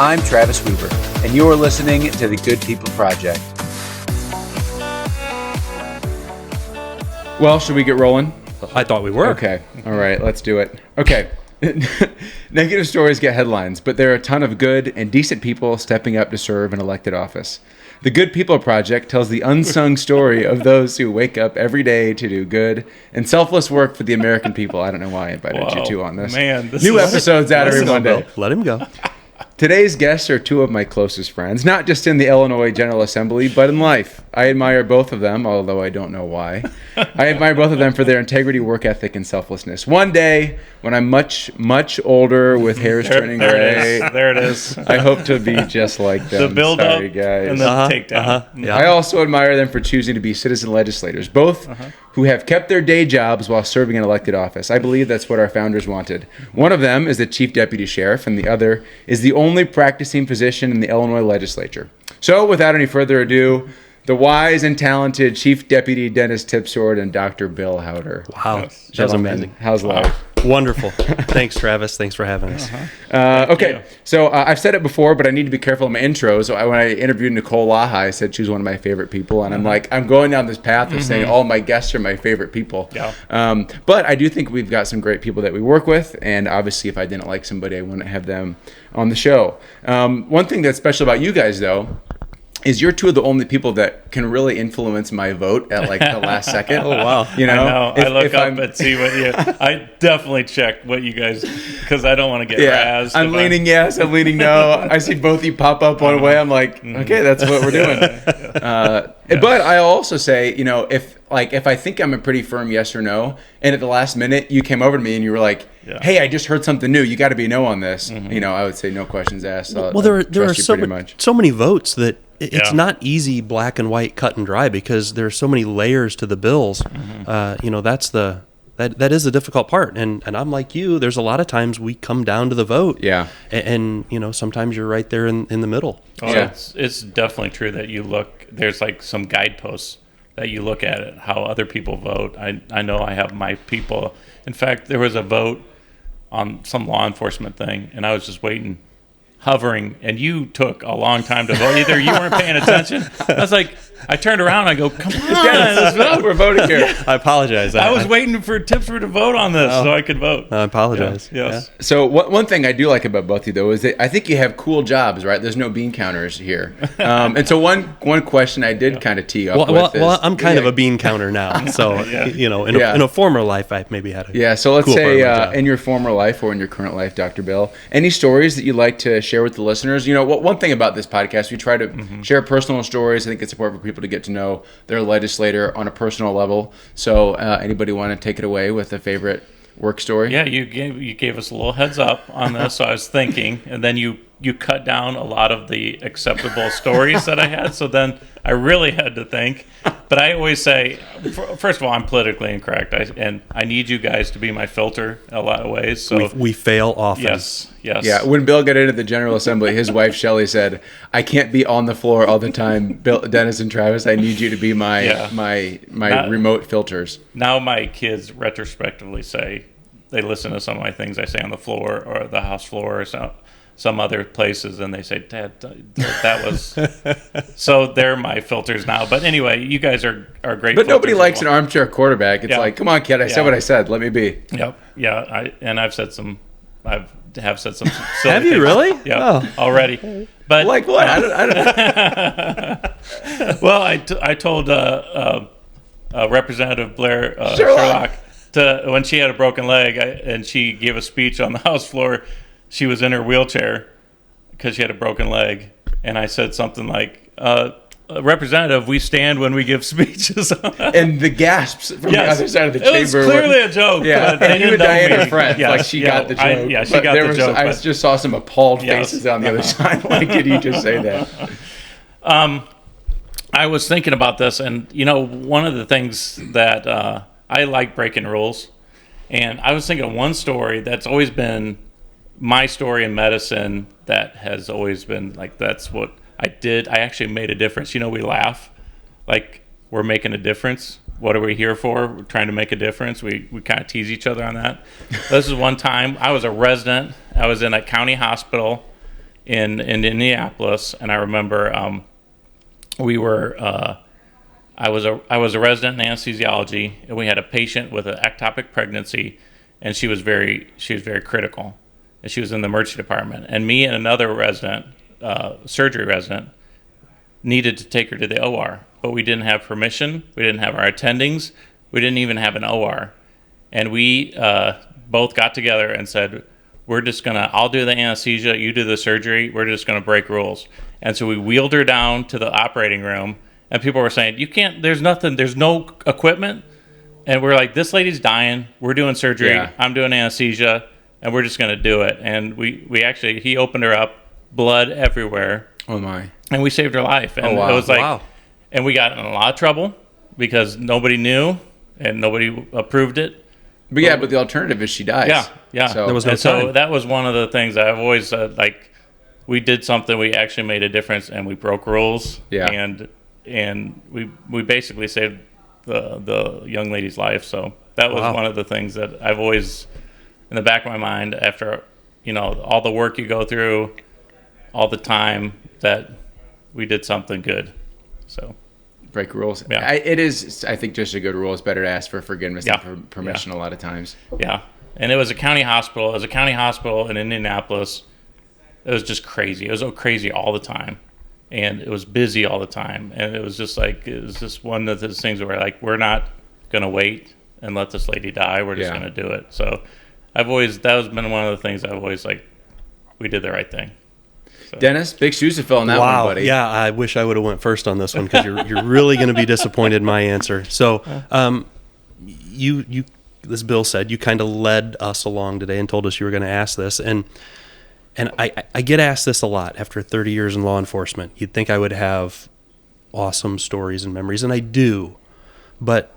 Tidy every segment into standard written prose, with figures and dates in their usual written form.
I'm Travis Weaver, and you're listening to the Good People Project. Well, should we get rolling? I thought we were. Okay. All right, let's do it. Okay. Negative stories get headlines, but there are a ton of good and decent people stepping up to serve an elected office. The Good People Project tells the unsung story of those who wake up every day to do good and selfless work for the American people. I don't know why I invited you two on this. Man, New episodes out every Monday. Let him go. Today's guests are two of my closest friends, not just in the Illinois General Assembly, but in life. I admire both of them, although I don't know why. I admire both of them for their integrity, work ethic, and selflessness. One day, when I'm much, much older with hairs turning gray, there it is. I hope to be just like them. The build Sorry, up guys. and the takedown. Yeah. I also admire them for choosing to be citizen legislators, both who have kept their day jobs while serving in elected office. I believe that's what our founders wanted. One of them is the chief deputy sheriff, and the other is the only practicing physician in the Illinois legislature. So, without any further ado, the wise and talented Chief Deputy Dennis Tipsword and Dr. Bill Hauter. Wow. That was Gentlemen, amazing. how's life? Wonderful. Thanks, Travis. Thanks for having us. Okay, so I've said it before, but I need to be careful in my intro. So when I interviewed Nicole Laha, I said she was one of my favorite people, and I'm going down this path of saying all my guests are my favorite people. Yeah. But I do think we've got some great people that we work with, and obviously if I didn't like somebody, I wouldn't have them on the show. One thing that's special about you guys, though, is you're two of the only people that can really influence my vote at like the last second. Oh, wow. You know, I look up and see what you. I definitely check what you guys, because I don't want to get razzed. I'm leaning yes, I'm leaning no. I see both of you pop up one way. I'm like, okay, that's what we're doing. But I also say, you know, if I think I'm a pretty firm yes or no, and at the last minute you came over to me and you were like, hey, I just heard something new. You got to be no on this. You know, I would say no questions asked. Well, there are so many votes that it's not easy, black and white, cut and dry, because there are so many layers to the bills. You know, that is the difficult part. And I'm like you. There's a lot of times we come down to the vote. Yeah. And you know, sometimes you're right there in the middle. Oh, yeah. It's definitely true that you look. There's like some guideposts that you look at it, how other people vote. I know I have my people. In fact, there was a vote on some law enforcement thing, and I was just waiting, hovering, and you took a long time to vote. Either you weren't paying attention. I was like, I turned around and I go, come on, let's vote. We're voting here. Yeah. I apologize. I was waiting for Tipsword to vote on this so I could vote. I apologize. Yeah. Yes. Yeah. So one thing I do like about both of you, though, is that I think you have cool jobs, right? There's no bean counters here. And so one question I did kind of tee up with is... Well, I'm kind of a bean counter now. So, you know, in a former life, I maybe had a so let's cool say in your former life or in your current life, Dr. Bill, any stories that you'd like to share with the listeners? You know, one thing about this podcast, we try to share personal stories. I think it's important for people to get to know their legislator on a personal level. So anybody want to take it away with a favorite work story? Yeah, you gave us a little heads up on this, so I was thinking, and then you cut down a lot of the acceptable stories that I had, so then I really had to think. But I always say, first of all, I'm politically incorrect, and I need you guys to be my filter in a lot of ways. So we fail often. Yes. Yeah, when Bill got into the General Assembly, his wife Shelley said, "I can't be on the floor all the time, Bill, Dennis, and Travis. I need you to be my remote filters." Now my kids retrospectively say they listen to some of my things I say on the floor or the house floor or some other places, and they say, Dad, that was... So they're my filters now. But anyway, you guys are great. But nobody likes an armchair quarterback. It's like, come on, kid, I said what I said. Let me be. Yep. Yeah, I've said some... Have said some... Have you really? Yeah, already. But like what? I don't. Well, I told Representative Blair Sherlock when she had a broken leg and she gave a speech on the House floor. She was in her wheelchair because she had a broken leg, and I said something like, "Representative, we stand when we give speeches." And the gasps from the other side of the chamber. It was clearly a joke. Yeah, and you and Diane are friends. Yes, like she got the joke. She got the joke. I just saw some appalled faces on the other side. Like, did he just say that? I was thinking about this, and you know, one of the things that I like breaking rules, and I was thinking of one story that's always been my story in medicine that has always been like, that's what I did. I actually made a difference. You know, we laugh like we're making a difference. What are we here for? We're trying to make a difference. We kind of tease each other on that. This is one time I was a resident. I was in a county hospital, in Indianapolis, and I remember we were. I was a resident in anesthesiology, and we had a patient with an ectopic pregnancy, and she was very critical, and she was in the emergency department. And me and another resident, surgery resident, needed to take her to the OR, but we didn't have permission. We didn't have our attendings. We didn't even have an OR, and we both got together and said, "We're just gonna. I'll do the anesthesia. You do the surgery. We're just gonna break rules." And so we wheeled her down to the operating room. And people were saying, "You can't, there's nothing, there's no equipment." And we're like, "This lady's dying. We're doing surgery. Yeah. I'm doing anesthesia, and we're just going to do it." And we actually, he opened her up, blood everywhere. Oh, my. And we saved her life. And Oh, wow. it was like, Wow. and we got in a lot of trouble because nobody knew and nobody approved it. But the alternative is she dies. Yeah. So, There was no So time. that was one of the things I've always like, we did something, we actually made a difference, and we broke rules. Yeah. And we basically saved the young lady's life. So that was Wow. one of the things that I've always in the back of my mind after, all the work you go through, all the time, that we did something good. So break rules. Yeah. It is, I think, just a good rule. It's better to ask for forgiveness Yeah. than permission a lot of times. yeah. And it was a county hospital. It was a county hospital in Indianapolis. It was just crazy. It was so crazy all the time. And it was busy all the time. And it was just one of those things where we're not going to wait and let this lady die. We're just Yeah. going to do it. So that has been one of the things I've always we did the right thing. So. Dennis, big shoes to fill on that Wow. one, buddy. Yeah, I wish I would have went first on this one because you're really going to be disappointed in my answer. So, you, as Bill said, you kind of led us along today and told us you were going to ask this, and I get asked this a lot after 30 years in law enforcement. You'd think I would have awesome stories and memories, and I do, but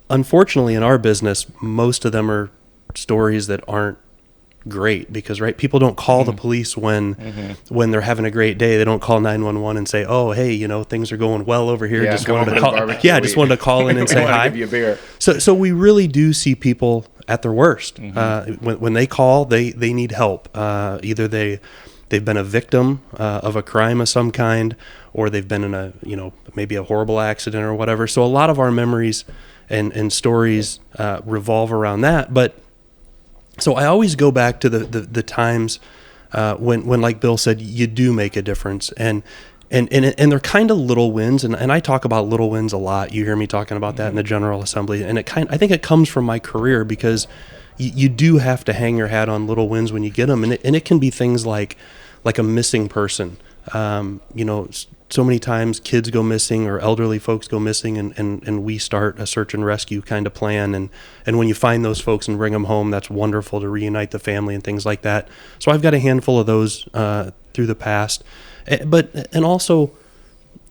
unfortunately, in our business, most of them are stories that aren't great because people don't call the police when they're having a great day. They don't call 911 and say, "Oh, hey, things are going well over here. Yeah, just come wanted over to to the call." barbecue. Yeah, just wanted to call in and say I wanna hi. give you a beer. So we really do see people at their worst. When they call, they need help. Either they've been a victim of a crime of some kind, or they've been in maybe a horrible accident or whatever. So a lot of our memories and stories revolve around that. But so I always go back to the times when, like Bill said, you do make a difference, and they're kind of little wins, and I talk about little wins a lot. You hear me talking about that in the General Assembly, and I think it comes from my career because you do have to hang your hat on little wins when you get them, and it can be things like a missing person. So many times kids go missing or elderly folks go missing, and we start a search and rescue kind of plan. And when you find those folks and bring them home, that's wonderful to reunite the family and things like that. So I've got a handful of those through the past. And also,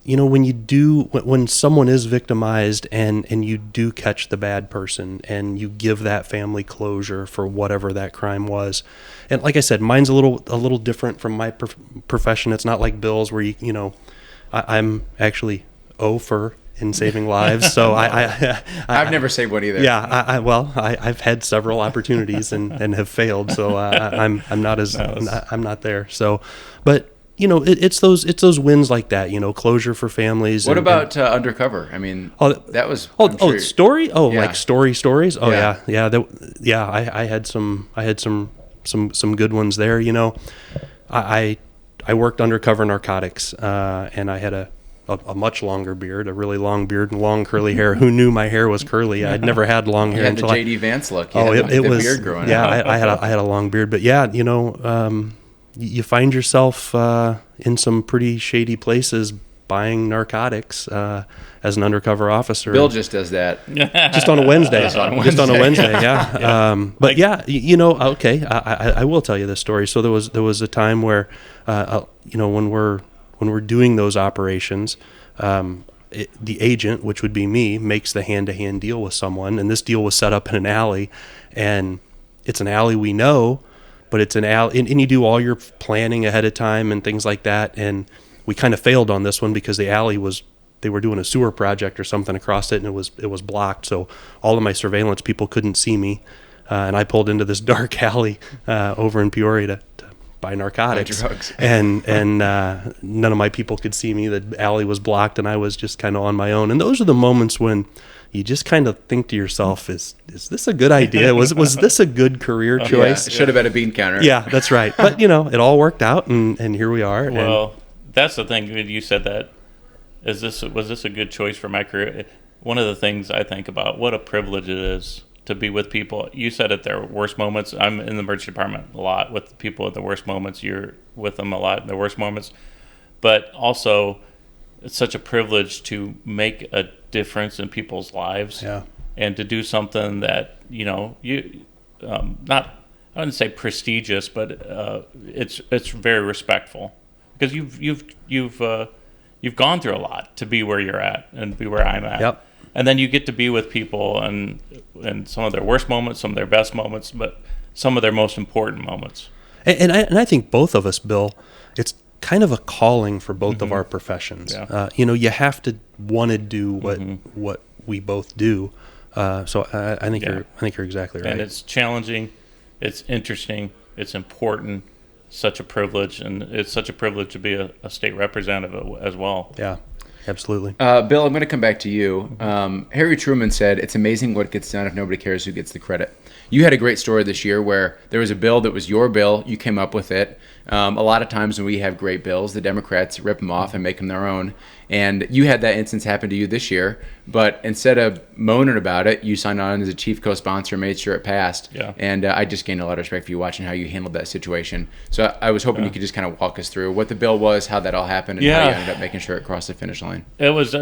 when someone is victimized and you do catch the bad person and you give that family closure for whatever that crime was. And like I said, mine's a little different from my profession. It's not like Bill's where I'm actually in saving lives. So I've never saved one either. Yeah, I've had several opportunities and have failed. So I'm not there. So, but it's those wins like that. Closure for families. What about undercover? I mean, that was. I'm sure. Story. Oh, Yeah. like stories. Oh Yeah. yeah. I had some good ones there. I worked undercover narcotics, and I had a much longer beard, a really long beard and long curly hair. Who knew my hair was curly? I'd never had long hair You had until the J.D. Vance look. it was beard growing yeah. out. I had a long beard, but yeah, you find yourself in some pretty shady places buying narcotics as an undercover officer. Bill just does that. Just on a Wednesday. Just on a Wednesday, yeah. But yeah, okay, I will tell you this story. So there was a time where, when we're doing those operations, the agent, which would be me, makes the hand-to-hand deal with someone, and this deal was set up in an alley, and it's an alley we know, but it's an alley, and you do all your planning ahead of time and things like that, and we kind of failed on this one because the alley they were doing a sewer project or something across it, and it was blocked, so all of my surveillance people couldn't see me, and I pulled into this dark alley over in Peoria to by narcotics, drugs. and none of my people could see me. The alley was blocked, and I was just kind of on my own. And those are the moments when you just kind of think to yourself, is this a good idea? Was this a good career choice? Yeah, should have been a bean counter. Yeah, that's right. But, it all worked out, and here we are. Well, that's the thing. You said that. Was this a good choice for my career? One of the things I think about, what a privilege it is to be with people. You said at their worst moments. I'm in the emergency department a lot with people at the worst moments. You're with them a lot in the worst moments. But also, it's such a privilege to make a difference in people's lives, and to do something that not, I wouldn't say prestigious, but it's very respectful, because you've gone through a lot to be where you're at and be where I'm at. Yep. And then you get to be with people and some of their worst moments, some of their best moments, but some of their most important moments. And I think both of us, Bill, it's kind of a calling for both of our professions. Yeah. You have to want to do what we both do. So I think you're exactly right. And it's challenging, it's interesting, it's important, such a privilege, and it's such a privilege to be a state representative as well. Yeah, absolutely. Bill, I'm going to come back to you. Harry Truman said, "It's amazing what gets done if nobody cares who gets the credit." You had a great story this year where there was a bill that was your bill. You came up with it. A lot of times when we have great bills, the Democrats rip them off and make them their own. And you had that instance happen to you this year. But instead of moaning about it, you signed on as a chief co-sponsor, made sure it passed. Yeah. And I just gained a lot of respect for you watching how you handled that situation. So I was hoping you could just kind of walk us through what the bill was, how that all happened, and how you ended up making sure it crossed the finish line. It was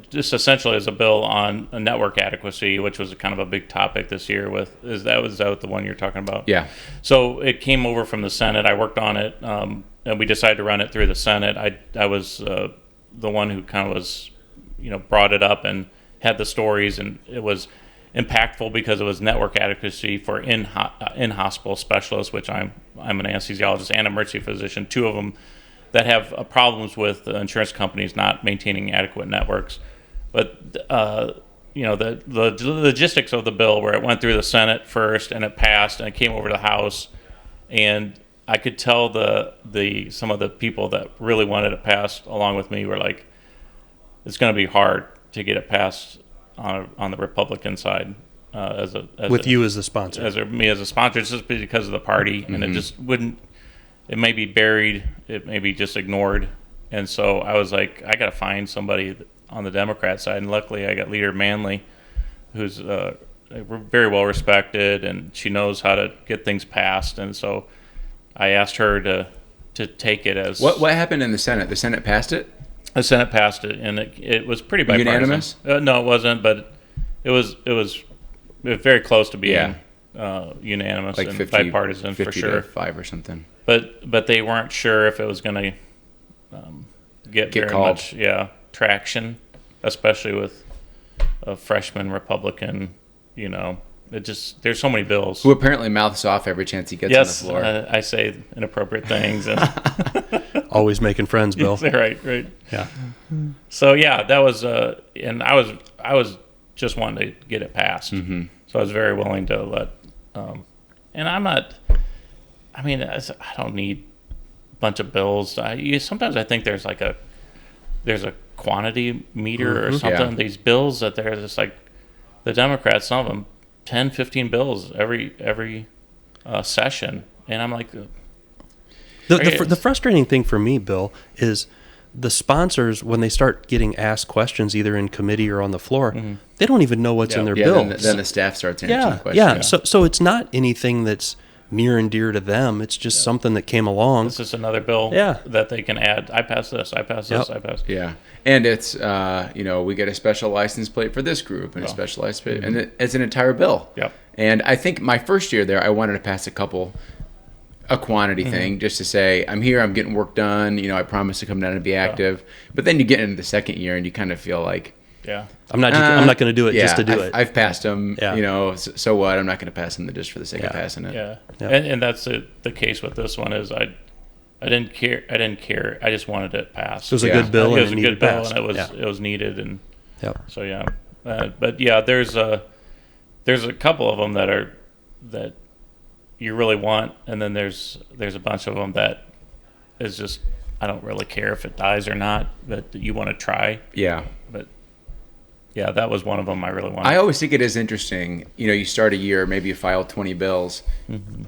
just essentially as a bill on network adequacy, which was kind of a big topic this year. Was that the one you're talking about? Yeah. So it came over from the Senate. I worked on it, and we decided to run it through the Senate. I was the one who kind of was, brought it up and had the stories, and it was impactful because it was network adequacy for in-hospital specialists, which I'm an anesthesiologist and emergency physician, two of them that have problems with insurance companies not maintaining adequate networks. But the logistics of the bill, where it went through the Senate first and it passed and it came over to the House, and I could tell some of the people that really wanted it passed along with me were like, it's going to be hard to get it passed on the Republican side. You as the sponsor. Me as a sponsor, it's just because of the party, and it just wouldn't. It may be buried, it may be just ignored, and so I was like, I got to find somebody on the Democrat side, and luckily I got Leader Manley, who's very well respected, and she knows how to get things passed, and so I asked her to take it as... What happened in the Senate? The Senate passed it? The Senate passed it, and it was pretty bipartisan. Unanimous? No, it wasn't, but it was very close to being unanimous, like and 50, bipartisan 50 for sure. to 5 or something. But they weren't sure if it was going to get very called. much traction, especially with a freshman Republican. There's so many bills. Who apparently mouths off every chance he gets on the floor. Yes, I say inappropriate things. And always making friends, Bill. Right. Yeah. So that was, and I was just wanting to get it passed. Mm-hmm. So I was very willing to let, and I'm not. I mean, I don't need a bunch of bills. Sometimes I think there's a quantity meter or something. Yeah. These bills that they're just like the Democrats, some of them 10, 15 bills every session, and I'm like, the frustrating thing for me, Bill, is the sponsors, when they start getting asked questions either in committee or on the floor, they don't even know what's in their bills. Then the staff starts answering questions. Yeah. So it's not anything that's near and dear to them. It's just something that came along. This is another bill that they can add. I pass this. I pass this. I pass. Yeah, and it's we get a special license plate for this group and a special license plate, and it's an entire bill. Yep. And I think my first year there, I wanted to pass a quantity thing, just to say, I'm here, I'm getting work done. I promise to come down and be active. But then you get into the second year and you kind of feel like, I'm not going to do it just to do it. I've passed them. So what? I'm not going to pass them just for the sake of passing it. Yeah. And that's the case with this one is I didn't care. I just wanted it passed. It was a good bill. It was a good bill, and it was needed. And so there's a couple of them that you really want, and then there's a bunch of them that is just, I don't really care if it dies or not, but you want to try. Yeah. But yeah, that was one of them I really wanted. I always think it is interesting. You start a year, maybe you file 20 bills,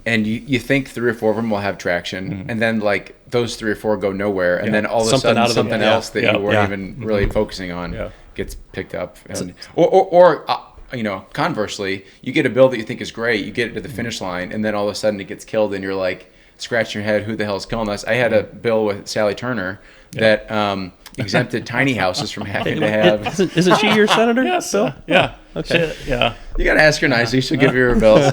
and you think 3 or 4 of them will have traction, and then like those 3 or 4 go nowhere, and then all of a sudden something else that you weren't even really focusing on gets picked up. And, or conversely, you get a bill that you think is great, you get it to the finish line, and then all of a sudden it gets killed, and you're like scratching your head, who the hell is killing us? I had a bill with Sally Turner that exempted tiny houses from having to have. Isn't she your senator? Yes. Bill? Yeah. Okay. Yeah. You gotta ask her nicely. She'll give you her bills.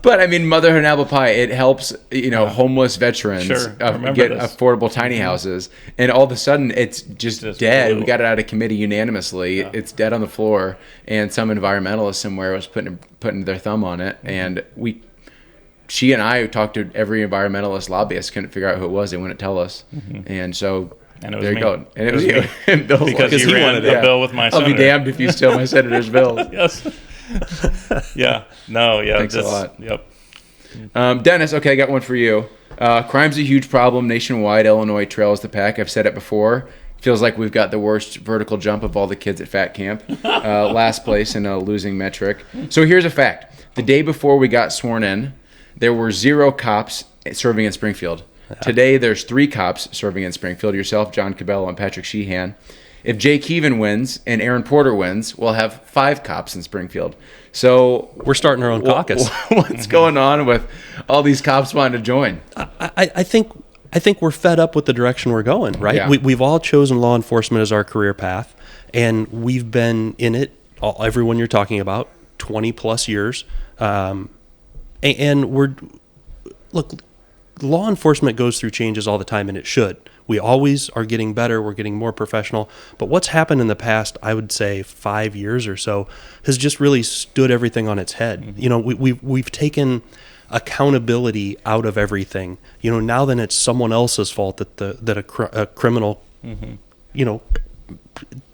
But I mean, motherhood and apple pie. It helps homeless veterans get affordable tiny houses, and all of a sudden it's just dead. Blue. We got it out of committee unanimously. Yeah. It's dead on the floor, and some environmentalist somewhere was putting their thumb on it, and she and I talked to every environmentalist lobbyist, couldn't figure out who it was. They wouldn't tell us, and so. And it was there you me. go. And it was you. And Bill's because he ran the bill with my senator. I'll be damned if you steal my senator's bills. Yes. Yeah. No, yeah. Thanks a lot. Yep. Dennis, okay, I got one for you. Crime's a huge problem nationwide. Illinois trails the pack. I've said it before. Feels like we've got the worst vertical jump of all the kids at Fat Camp. Last place in a losing metric. So here's a fact. The day before we got sworn in, there were 0 cops serving in Springfield. Today, there's 3 cops serving in Springfield. Yourself, John Cabello, and Patrick Sheehan. If Jay Keevan wins and Aaron Porter wins, we'll have 5 cops in Springfield. So we're starting our own caucus. What's going on with all these cops wanting to join? I think we're fed up with the direction we're going, right? Yeah. We've all chosen law enforcement as our career path, and we've been in it, everyone you're talking about, 20 plus years. And law enforcement goes through changes all the time, and it should. We always are getting better. We're getting more professional. But what's happened in the past, I would say 5 years or so, has just really stood everything on its head. We've taken accountability out of everything. Now then it's someone else's fault that a criminal,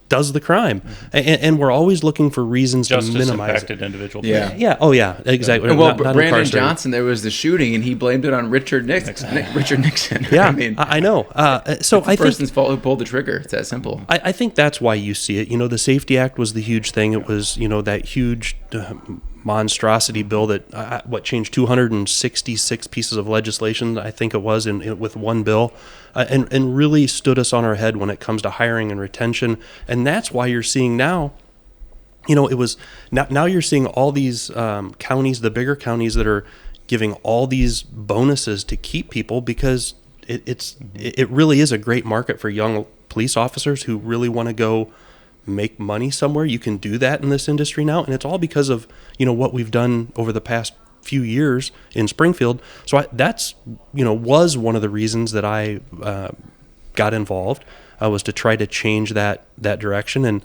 does the crime, and we're always looking for reasons to minimize impacted individual. Yeah. Oh, yeah. Exactly. Well, not Brandon Johnson, there was the shooting, and he blamed it on Richard Nixon. Yeah, I know. So I think person's fault who pulled the trigger. It's that simple. I think that's why you see it. The Safety Act was the huge thing. It was that huge monstrosity bill that changed 266 pieces of legislation. I think it was with one bill. And really stood us on our head when it comes to hiring and retention. And that's why you're seeing now, now you're seeing all these counties, the bigger counties that are giving all these bonuses to keep people, because it really is a great market for young police officers who really want to go make money somewhere. You can do that in this industry now. And it's all because of, what we've done over the past few years in Springfield. So that's was one of the reasons that I got involved, was to try to change that direction. And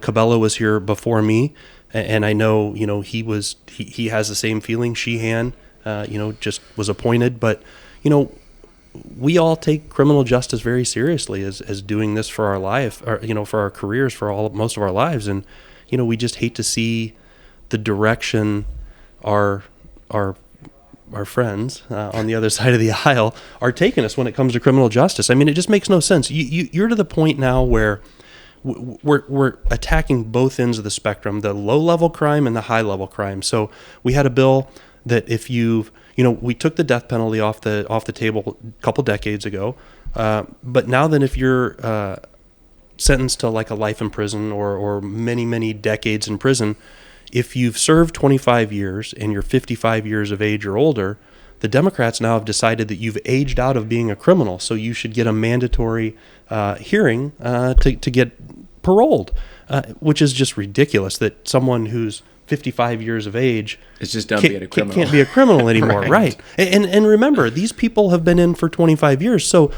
Cabello was here before me, and I know he has the same feeling. Sheehan just was appointed, but we all take criminal justice very seriously as doing this for our life, or for our careers, for most of our lives. And we just hate to see the direction our friends on the other side of the aisle are taking us when it comes to criminal justice. I mean, it just makes no sense. You're to the point now where we're attacking both ends of the spectrum, the low-level crime and the high-level crime. So we had a bill that if we took the death penalty off the table a couple decades ago, but now then if you're sentenced to like a life in prison or many, many decades in prison, if you've served 25 years and you're 55 years of age or older, the Democrats now have decided that you've aged out of being a criminal, so you should get a mandatory hearing to get paroled, which is just ridiculous that someone who's 55 years of age it's just done being a criminal. Can't be a criminal anymore. Right. And remember, these people have been in for 25 years, so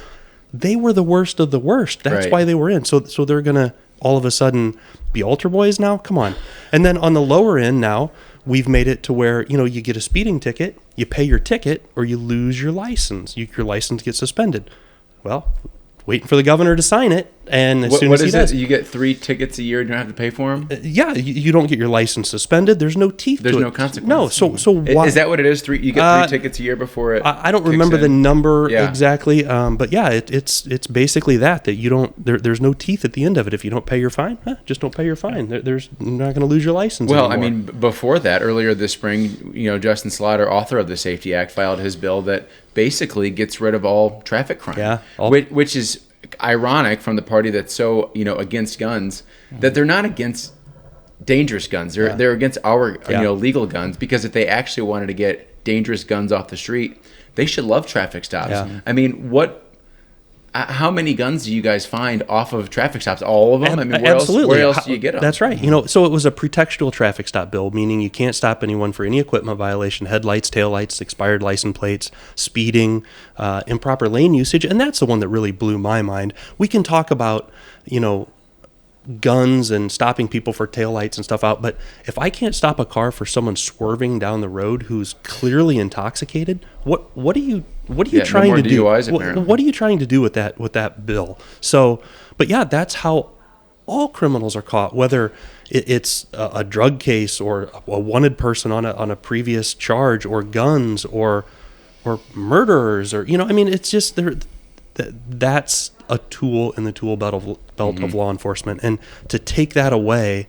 they were the worst of the worst. That's why they were in. So they're going to all of a sudden be altar boys now? Come on. And then on the lower end now, we've made it to where, you get a speeding ticket, you pay your ticket, or you lose your license. Your license gets suspended. Well, waiting for the governor to sign it, And as soon as he does, you get 3 tickets a year and you don't have to pay for them? Yeah, you don't get your license suspended. There's no teeth. There's to no it. consequence. No. So why? Is that what it is? You get 3 tickets a year before it? I don't kicks remember the in? number Yeah. exactly, but yeah, it's basically that you don't. There's no teeth at the end of it. If you don't pay your fine, just don't pay your fine. You're not going to lose your license. Well, anymore. I mean, before that, earlier this spring, Justin Slaughter, author of the Safety Act, filed his bill that basically gets rid of all traffic crime. Yeah. Which is ironic from the party that's so against guns, that they're not against dangerous guns. They're against our legal guns, because if they actually wanted to get dangerous guns off the street, they should love traffic stops. Yeah. I mean, how many guns do you guys find off of traffic stops? All of them? I mean, where else do you get them? That's right. So it was a pretextual traffic stop bill, meaning you can't stop anyone for any equipment violation, headlights, taillights, expired license plates, speeding, improper lane usage. And that's the one that really blew my mind. We can talk about, guns and stopping people for taillights and stuff out, but if I can't stop a car for someone swerving down the road who's clearly intoxicated, what are you trying to do? What are you trying to do with that bill? So, but yeah, that's how all criminals are caught, whether it's a drug case or a wanted person on a previous charge, or guns or murderers, or it's just that's a tool in the tool belt of law enforcement, and to take that away,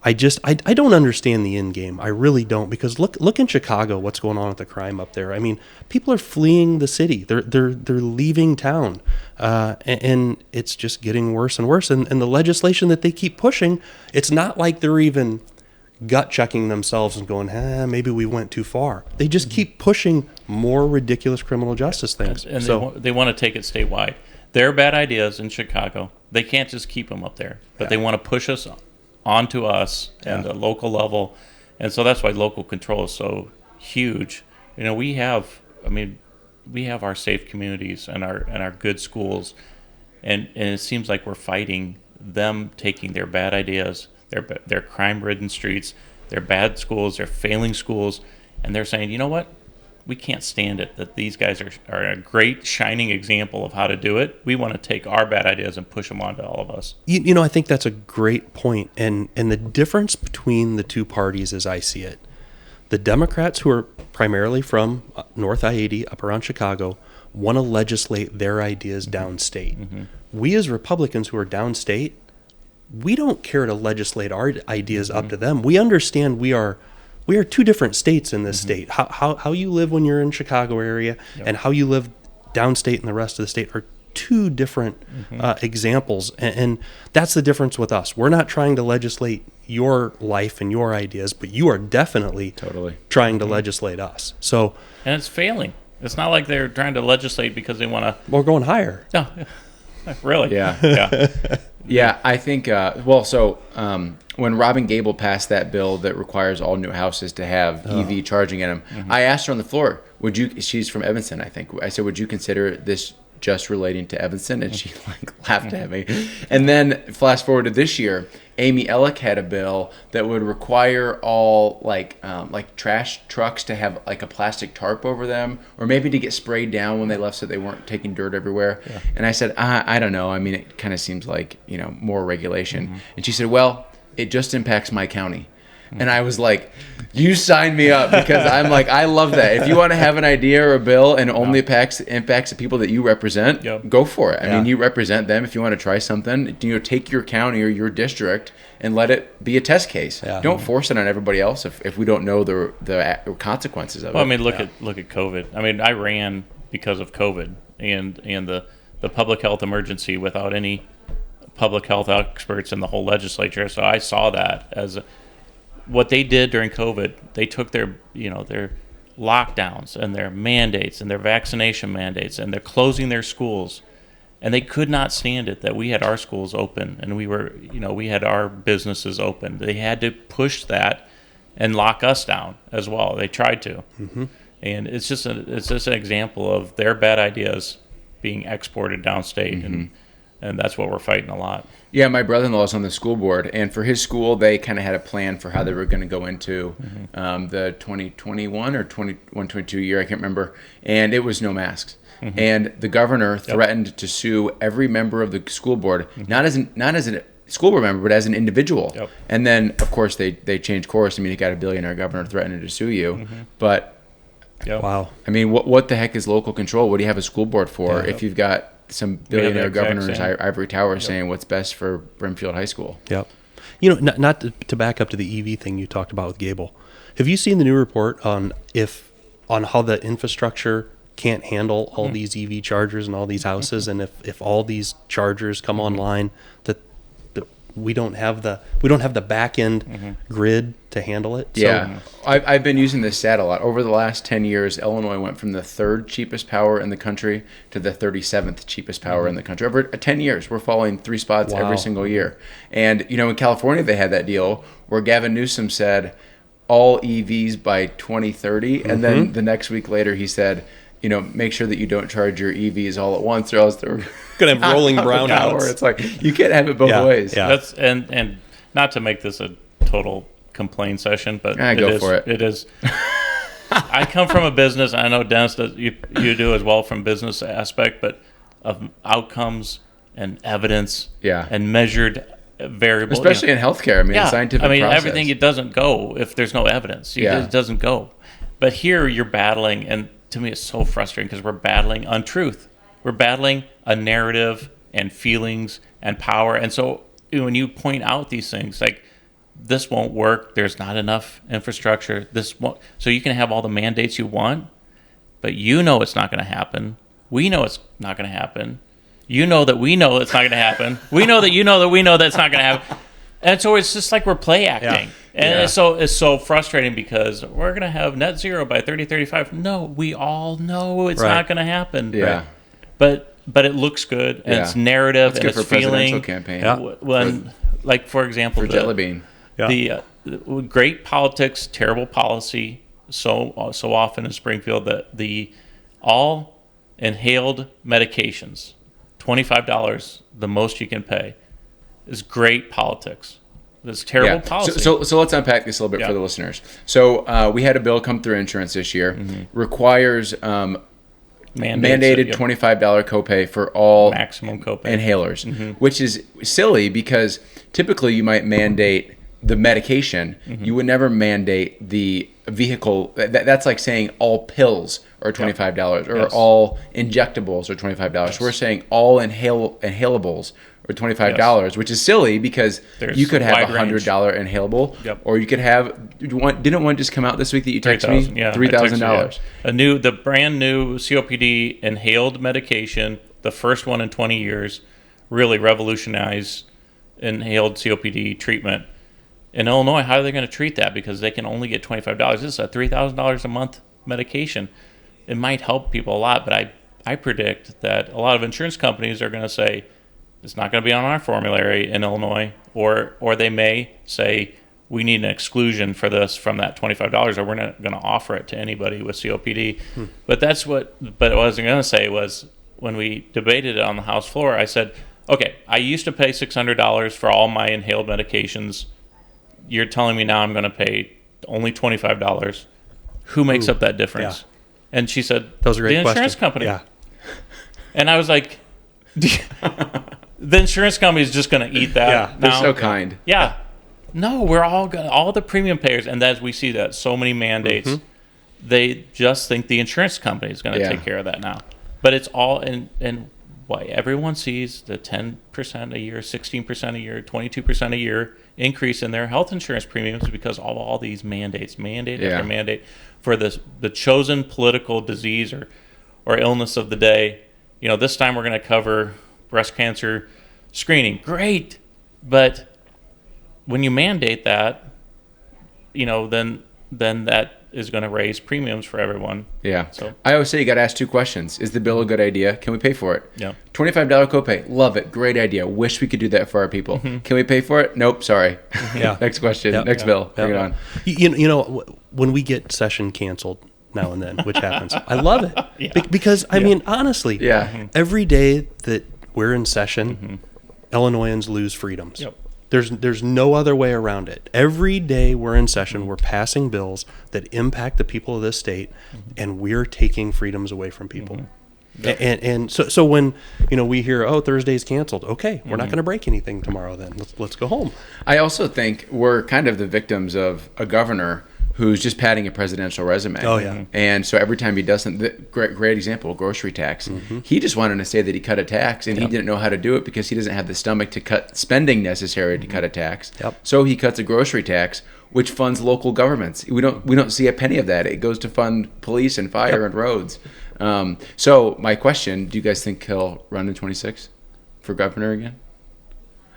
I don't understand the end game. I really don't, because look in Chicago, what's going on with the crime up there. I mean, people are fleeing the city. They're leaving town, and it's just getting worse and worse. And the legislation that they keep pushing, it's not like they're even gut checking themselves and going, maybe we went too far. They just keep pushing more ridiculous criminal justice things. And they want to take it statewide. They're bad ideas in Chicago. They can't just keep them up there, but they want to push us onto us and the local level. And so that's why local control is so huge. We have our safe communities and our good schools, and it seems like we're fighting them taking their bad ideas, their crime-ridden streets, their bad schools, their failing schools, and they're saying, you know what? We can't stand it that these guys are a great shining example of how to do it. We want to take our bad ideas and push them onto all of us. I think that's a great point. And the difference between the two parties, as I see it, the Democrats, who are primarily from North I-80 up around Chicago, want to legislate their ideas downstate. Mm-hmm. We as Republicans who are downstate, we don't care to legislate our ideas up to them. We understand we are two different states in this state. How you live when you're in Chicago area and how you live downstate in the rest of the state are two different examples. And that's the difference with us. We're not trying to legislate your life and your ideas, but you are definitely trying to legislate us. So, and it's failing. It's not like they're trying to legislate because they want to. We're going higher. No, really. Yeah. Yeah, I think, when Robin Gable passed that bill that requires all new houses to have EV charging in them, I asked her on the floor, she's from Evanston, I think. I said, would you consider this just relating to Evanston? And she laughed at me. And then flash forward to this year, Amy Ellick had a bill that would require all like trash trucks to have like a plastic tarp over them, or maybe to get sprayed down when they left so they weren't taking dirt everywhere. Yeah. And I said, I don't know. I mean, it kind of seems like, more regulation. And she said, well, it just impacts my county. And I was like, you sign me up, because I'm like, I love that. If you want to have an idea or a bill and it only impacts the people that you represent, go for it. I mean, you represent them. If you want to try something, take your county or your district and let it be a test case. Yeah. Don't force it on everybody else if we don't know the consequences of it. Well, I mean, look at COVID. I mean, I ran because of COVID and the public health emergency without any public health experts in the whole legislature. So I saw that as what they did during COVID. They took their lockdowns and their mandates and their vaccination mandates, and they're closing their schools, and they could not stand it that we had our schools open and we had our businesses open. They had to push that and lock us down as well. They tried to, and it's just an example of their bad ideas being exported downstate, and that's what we're fighting a lot. Yeah, my brother-in-law is on the school board, and for his school, they kind of had a plan for how they were going to go into the 2021 or 21-22 year, I can't remember, and it was no masks. and the governor threatened to sue every member of the school board, not as a school board member, but as an individual. And then, of course, they changed course. I mean, you got a billionaire governor threatening to sue you, but wow. I mean, what the heck is local control? What do you have a school board for if you've got some billionaire governors, ivory tower, saying what's best for Brimfield High School? Yep. You know, not to back up to the EV thing you talked about with Gable. Have you seen the new report on how the infrastructure can't handle all these EV chargers and all these houses, and if all these chargers come online, that we don't have the back end grid to handle it? Yeah, I've been using this stat a lot. Over the last 10 years, Illinois went from the 3rd cheapest power in the country to the 37th cheapest power in the country. Over 10 years, we're falling 3 spots every single year. And, you know, in California, they had that deal where Gavin Newsom said all EVs by 2030. And then the next week later, he said, you know, make sure that you don't charge your EVs all at once, or else they're going to have rolling brownouts. It's like, you can't have it both ways. Yeah. That's and not to make this a total complaint session, but it is. I come from a business. I know Dennis does. You do as well from business aspect, but of outcomes and evidence, and measured variables, especially in healthcare. I mean, scientific. I mean, process. everything. It doesn't go if there's no evidence. It doesn't go. But here you're battling, and to me, it's so frustrating because we're battling untruth. We're battling a narrative and feelings and power. And so when you point out these things, like, this won't work, there's not enough infrastructure, this won't, so you can have all the mandates you want, but you know it's not going to happen. We know it's not going to happen. You know that we know it's not going to happen. We know that you know that we know that it's not going to happen. And so it's just like we're play acting. And it's so frustrating because we're going to have net zero by 2035. No, we all know it's not going to happen. Yeah. But it looks good, and it's narrative, and it's feeling. Campaign. When, like, for example, for Jelly Bean. The great politics, terrible policy, so often in Springfield, that the all inhaled medications, $25, the most you can pay, is great politics. It's terrible policy. So let's unpack this a little bit for the listeners. So we had a bill come through insurance this year, requires mandated $25 copay for all maximum copay inhalers, which is silly because typically you might mandate the medication. You would never mandate the vehicle. That's like saying all pills are $25 or all injectables are $25. So we're saying all inhalables or $25, which is silly because you could have a $100 inhalable, or you could have. Didn't one just come out this week that you texted me? $3,000. The brand new COPD inhaled medication, the first one in 20 years, really revolutionized inhaled COPD treatment. In Illinois, how are they going to treat that? Because they can only get $25. This is a $3,000 a month medication. It might help people a lot, but I predict that a lot of insurance companies are going to say, it's not going to be on our formulary in Illinois, or they may say, we need an exclusion for this from that $25, or we're not going to offer it to anybody with COPD. But what I was going to say was, when we debated it on the House floor, I said, okay, I used to pay $600 for all my inhaled medications. You're telling me now I'm going to pay only $25. Who makes up that difference? Yeah. And she said, that was a great the insurance question. Company. Yeah. And I was like, the insurance company is just going to eat that. Yeah, they're so kind. Yeah. No, we're all the premium payers. And as we see that, so many mandates, they just think the insurance company is going to take care of that now. But it's all, and why everyone sees the 10% a year, 16% a year, 22% a year increase in their health insurance premiums because of all these mandate after mandate for the chosen political disease or illness of the day. You know, this time we're going to cover breast cancer screening. Great. But when you mandate that, you know, then that is going to raise premiums for everyone. Yeah. So I always say you got to ask 2 questions. Is the bill a good idea? Can we pay for it? Yeah. $25 copay. Love it. Great idea. Wish we could do that for our people. Can we pay for it? Nope. Sorry. Yeah. Next question. Next bill. Bring it on. You know, when we get session canceled now and then, which happens, I love it. Because, I mean, honestly, every day that we're in session, Illinoisans lose freedoms. Yep. There's no other way around it. Every day we're in session, we're passing bills that impact the people of this state, and we're taking freedoms away from people. Yep. And so when we hear, oh, Thursday's canceled, okay, we're not going to break anything tomorrow. Then let's go home. I also think we're kind of the victims of a governor who's just padding a presidential resume. Oh, yeah. And so every time he does something, great example, grocery tax. He just wanted to say that he cut a tax, and he didn't know how to do it because he doesn't have the stomach to cut spending necessary to cut a tax. Yep. So he cuts a grocery tax, which funds local governments. We don't see a penny of that. It goes to fund police and fire and roads. So my question, do you guys think he'll run in 26 for governor again?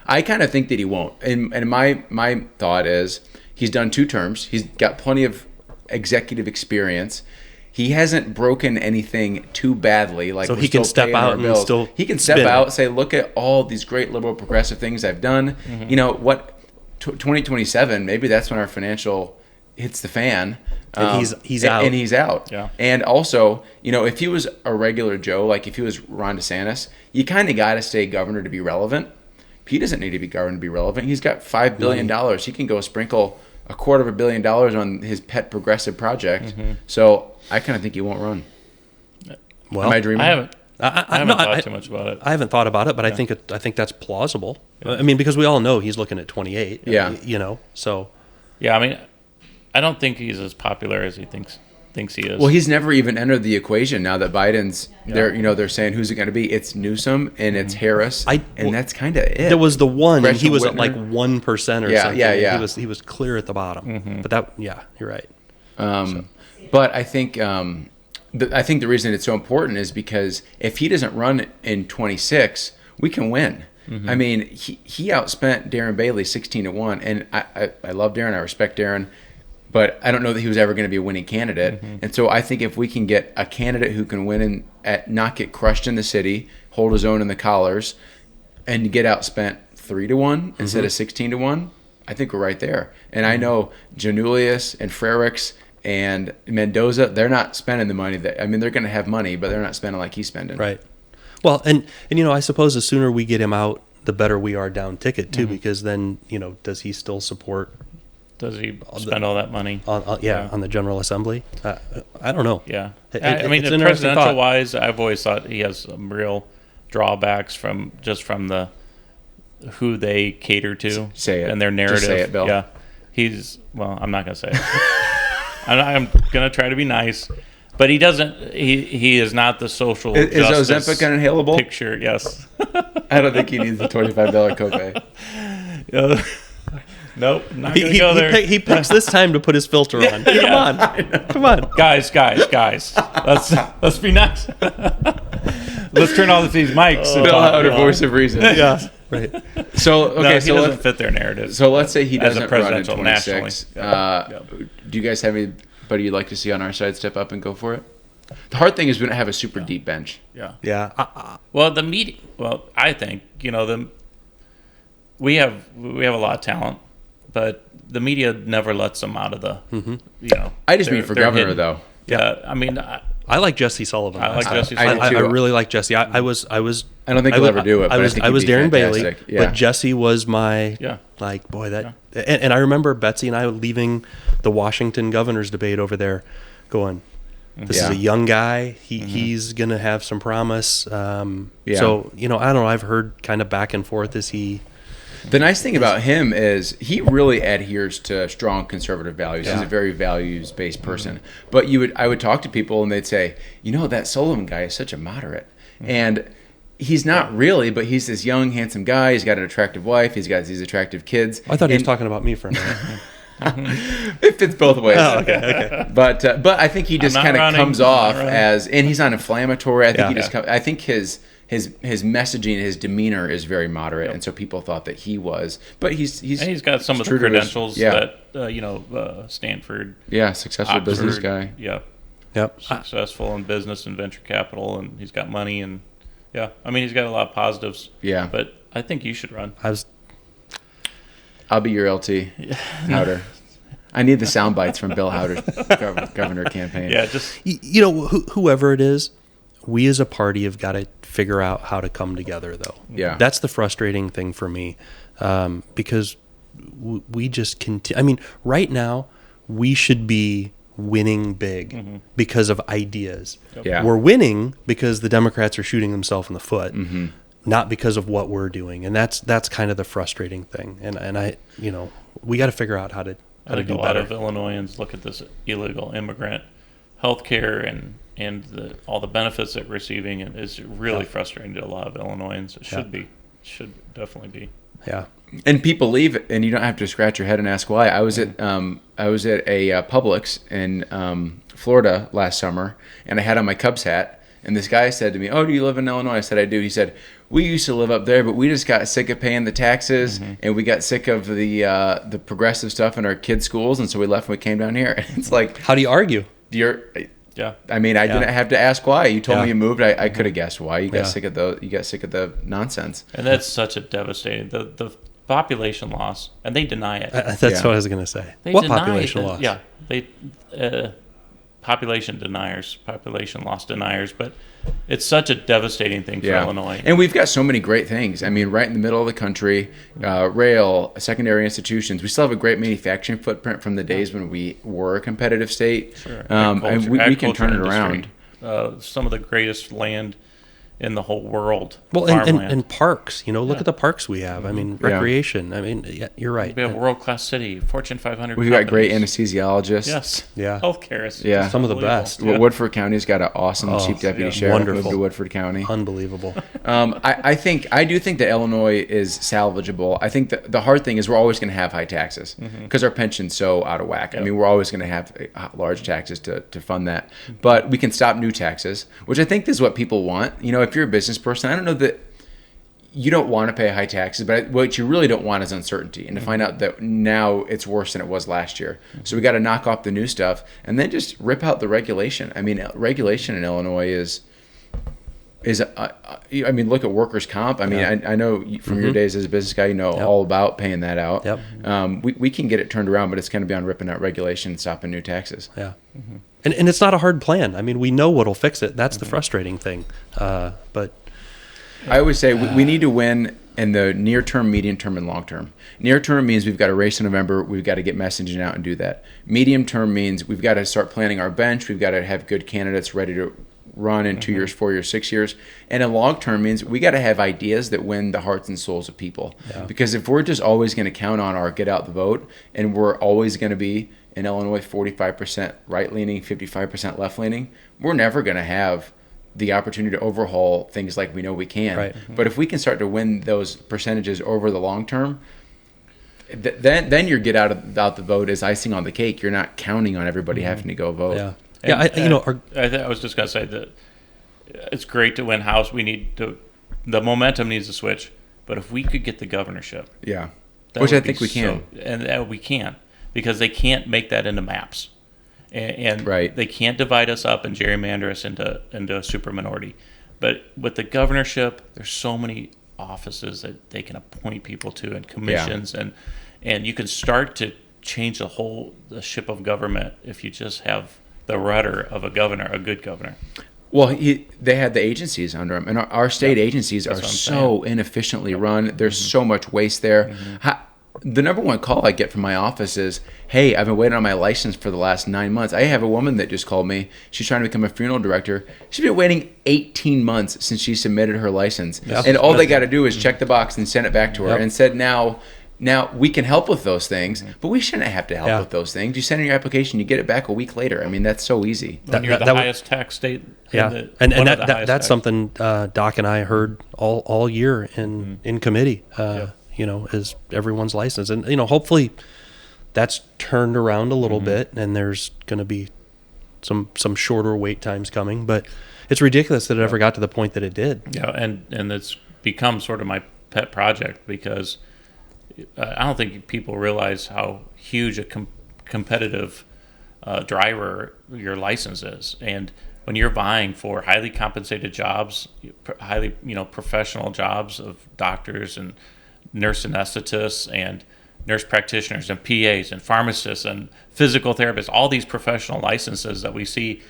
I kind of think that he won't. And my thought is, he's done 2 terms. He's got plenty of executive experience. He hasn't broken anything too badly. Like, so he can step out and still. He can step out, say, look at all these great liberal progressive things I've done. You know what? 2027, maybe that's when our financial hits the fan. And he's out. And he's out. Yeah. And also, if he was a regular Joe, like if he was Ron DeSantis, you kind of got to stay governor to be relevant. He doesn't need to be governor to be relevant. He's got $5 billion. He can go sprinkle $250 million on his pet progressive project. So I kind of think he won't run. Well, am I dreaming? I haven't thought too much about it. I haven't thought about it, but I think that's plausible. I mean, because we all know he's looking at 28. Yeah. So. Yeah, I mean, I don't think he's as popular as he thinks he is. Well, he's never even entered the equation now that Biden's they're saying who's it going to be? It's Newsom and it's Harris, and that's kind of it. There was the one, and he was Whitmer. at like 1% or something. Yeah. He was clear at the bottom. But you're right. But I think the reason it's so important is because if he doesn't run in 26, we can win. I mean, he outspent Darren Bailey 16-1, and I love Darren. I respect Darren. But I don't know that he was ever going to be a winning candidate. And so I think if we can get a candidate who can win and not get crushed in the city, hold his own in the collars, and get outspent 3-1 instead of 16-1, I think we're right there. And I know Janulius and Frericks and Mendoza, they're not spending the money they're going to have money, but they're not spending like he's spending. Right. Well, and I suppose the sooner we get him out, the better we are down ticket too, because then, does he still support? Does he spend all that money? On the General Assembly? I don't know. Yeah. I mean, it's an presidential-wise, I've always thought he has some real drawbacks from the who they cater to. Say it. And their narrative. Just say it, Bill. Yeah. I'm not going to say it. I'm going to try to be nice. But he doesn't. He is not the social Is justice Ozempic inhalable? picture. Yes. I don't think he needs the $25 copay. Nope, not going to go there. He picks this time to put his filter on. Come on. Guys. Let's be nice. Let's turn off these mics. Bill Hauter, voice of reason. Yeah, right. So he doesn't fit their narrative. So let's say he as a doesn't run in presidential 26. Do you guys have anybody you'd like to see on our side step up and go for it? The hard thing is we don't have a super deep bench. Yeah. Well, the media. Well, I think we have a lot of talent, but the media never lets them out of the. I just mean for governor hidden. though. Yeah, I mean, I like Jesse Sullivan. I like Jesse I Sullivan. do I too. really like Jesse. I don't think he'll ever do it. But I was Darren Bailey, fantastic. but Jesse was my Yeah. And I remember Betsy and I leaving the Washington governor's debate over there, going, "This is a young guy. He's gonna have some promise." So I don't know. I've heard kind of back and forth as he. The nice thing about him is he really adheres to strong conservative values. Yeah. He's a very values-based person. But I would talk to people and they'd say, that Sullivan guy is such a moderate. And he's not really, but he's this young, handsome guy. He's got an attractive wife. He's got these attractive kids. I thought he was talking about me for a minute. It fits both ways. Oh, okay. But I think he just kind of comes off as, and he's not inflammatory. I think I think his messaging, his demeanor is very moderate, and so people thought that he was. But he's got some of the credentials that Stanford. Yeah, successful Oxford, business guy. Yeah. Yep. Successful in business and venture capital, and he's got money, and he's got a lot of positives. Yeah. But I think you should run. I'll be your LT, Hauter. I need the sound bites from Bill Hauter's governor campaign. Yeah, just whoever it is, we as a party have got to figure out how to come together, though. Yeah. That's the frustrating thing for me, because we just continue. I mean, right now, we should be winning big because of ideas. Yeah. We're winning because the Democrats are shooting themselves in the foot, not because of what we're doing. And that's kind of the frustrating thing. And I, we got to figure out how to I think do a lot better. of Illinoisans look at this illegal immigrant health care and all the benefits that we're receiving, and it's really frustrating to a lot of Illinoisans. It should definitely be. Yeah. And people leave, and you don't have to scratch your head and ask why. I was at a Publix in Florida last summer, and I had on my Cubs hat. And this guy said to me, "Oh, do you live in Illinois?" I said, "I do." He said, "We used to live up there, but we just got sick of paying the taxes, and we got sick of the progressive stuff in our kids' schools, and so we left and we came down here." And it's like, how do you argue? I mean, I didn't have to ask why. You told me you moved. I could have guessed why. You got Yeah. sick of the nonsense. And that's such a devastating the population loss, and they deny it. That's Yeah. what I was going to say. They What deny population it. loss? Yeah, they population loss deniers, but it's such a devastating thing for Illinois. And we've got so many great things. I mean, right in the middle of the country, rail, secondary institutions. We still have a great manufacturing footprint from the days when we were a competitive state. Sure. And we can turn it industry. around. Some of the greatest land in the whole world. Well, farmland. and parks, look at the parks we have. I mean, recreation. I mean, you're right. We have a world-class city, Fortune 500 We've got great companies. anesthesiologists. Yes. Yeah. Healthcare is Yeah. Some of the unbelievable. best. Yeah. Woodford County's got an awesome chief deputy sheriff. Wonderful. Moved to Woodford County. Unbelievable. I do think that Illinois is salvageable. I think that the hard thing is we're always going to have high taxes because our pension's so out of whack. I mean, we're always going to have large taxes to fund that. But we can stop new taxes, which I think is what people want. If you're a business person, I don't know that you don't want to pay high taxes, but what you really don't want is uncertainty, and to find out that now it's worse than it was last year. So we got to knock off the new stuff and then just rip out the regulation. I mean, regulation in Illinois is I mean, look at workers' comp. I mean, I know from your days as a business guy, all about paying that out. Yep. We can get it turned around, but it's going to be on ripping out regulation and stopping new taxes. Yeah. And it's not a hard plan. I mean, we know what'll fix it. That's the frustrating thing. But I always say we need to win in the near term, medium term, and long term. Near term means we've got a race in November. We've got to get messaging out and do that. Medium term means we've got to start planning our bench. We've got to have good candidates ready to run in 2 years, 4 years, 6 years. And in long term means we got to have ideas that win the hearts and souls of people. Yeah. Because if we're just always going to count on our get out the vote, and we're always going to be in Illinois 45% right leaning, 55% left leaning, we're never going to have the opportunity to overhaul things like we know we can. Right. But if we can start to win those percentages over the long term, then your get out the vote is icing on the cake. You're not counting on everybody having to go vote. yeah. I was just gonna say that it's great to win House. The momentum needs to switch. But if we could get the governorship, Yeah. that Which would I think be we can. and we can, because they can't make that into maps, and Right. they can't divide us up and gerrymander us into a super minority. But with the governorship, there's so many offices that they can appoint people to, and commissions, and you can start to change the ship of government if you just have the rudder of a governor, a good governor. Well, they had the agencies under him, and our state agencies are so inefficiently run. There's so much waste there. The number one call I get from my office is, "Hey, I've been waiting on my license for the last 9 months." I have a woman that just called me. She's trying to become a funeral director. She's been waiting 18 months since she submitted her license, and all they got to do is check the box and send it back to her, and said now we can help with those things, but we shouldn't have to help with those things. You send in your application, you get it back a week later. I mean, that's so easy. When you're the highest tax state. and that's something Doc and I heard all year in committee. Is everyone's license, and hopefully that's turned around a little bit, and there's going to be some shorter wait times coming. But it's ridiculous that it ever got to the point that it did. Yeah, and it's become sort of my pet project, because I don't think people realize how huge a competitive driver your license is. And when you're vying for highly compensated jobs, highly professional jobs of doctors and nurse anesthetists and nurse practitioners and PAs and pharmacists and physical therapists, all these professional licenses that we see,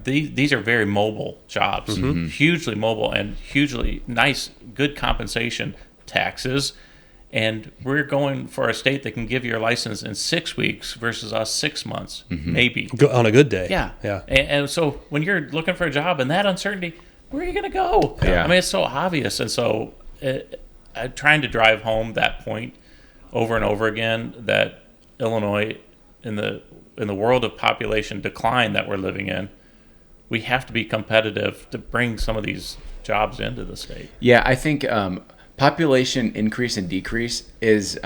these are very mobile jobs, hugely mobile and hugely nice, good compensation, taxes, And we're going for a state that can give you your license in 6 weeks versus us 6 months, maybe. On a good day. Yeah. Yeah. And so when you're looking for a job and that uncertainty, where are you going to go? Yeah. I mean, it's so obvious. And so I'm trying to drive home that point over and over again, that Illinois, in the world of population decline that we're living in, we have to be competitive to bring some of these jobs into the state. Yeah, I think population increase and decrease is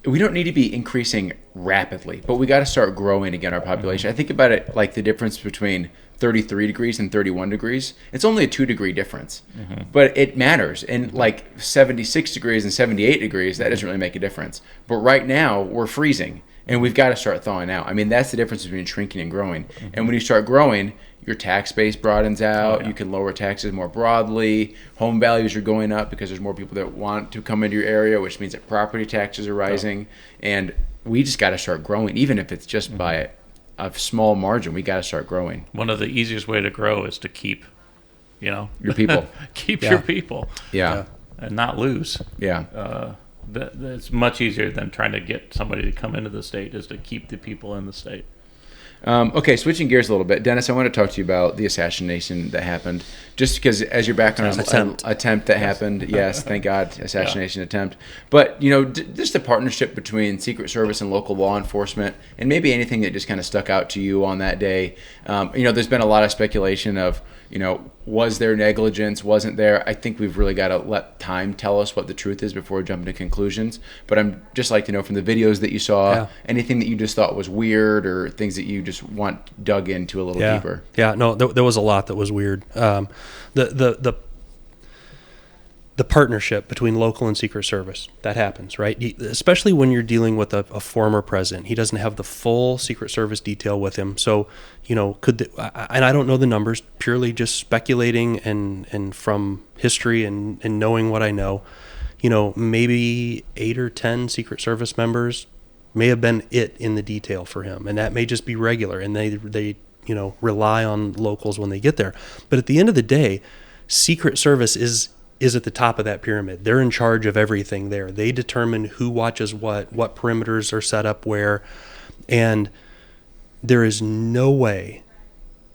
we don't need to be increasing rapidly, but we got to start growing again our population. I think about it like the difference between 33 degrees and 31 degrees. It's only a 2-degree difference, but it matters. And like 76 degrees and 78 degrees, that doesn't really make a difference. But right now we're freezing and we've got to start thawing out. I mean, that's the difference between shrinking and growing. And when you start growing, your tax base broadens out. You can lower taxes more broadly. Home values are going up because there's more people that want to come into your area, which means that property taxes are rising. And we just got to start growing, even if it's just by a small margin. We got to start growing. One of the easiest way to grow is to keep, your people. Keep your people. Yeah. And not lose. Yeah. That's much easier than trying to get somebody to come into the state, is to keep the people in the state. Okay, switching gears a little bit. Dennis, I want to talk to you about the assassination that happened. Just because as your background is attempt that happened. Yes, thank God, assassination attempt. But, just the partnership between Secret Service and local law enforcement, and maybe anything that just kind of stuck out to you on that day. There's been a lot of speculation of, was there negligence, wasn't there? I think we've really got to let time tell us what the truth is before jumping to conclusions. But I'm just like to know from the videos that you saw, anything that you just thought was weird or things that you just want dug into a little deeper. Yeah, no, there was a lot that was weird. The partnership between local and Secret Service, that happens, right? Especially when you're dealing with a former president. He doesn't have the full Secret Service detail with him. So, and I don't know the numbers, purely just speculating and from history and knowing what I know, maybe 8 or 10 Secret Service members may have been it in the detail for him. And that may just be regular. And they rely on locals when they get there. But at the end of the day, Secret Service is at the top of that pyramid. They're in charge of everything there. They determine who watches what perimeters are set up where, and there is no way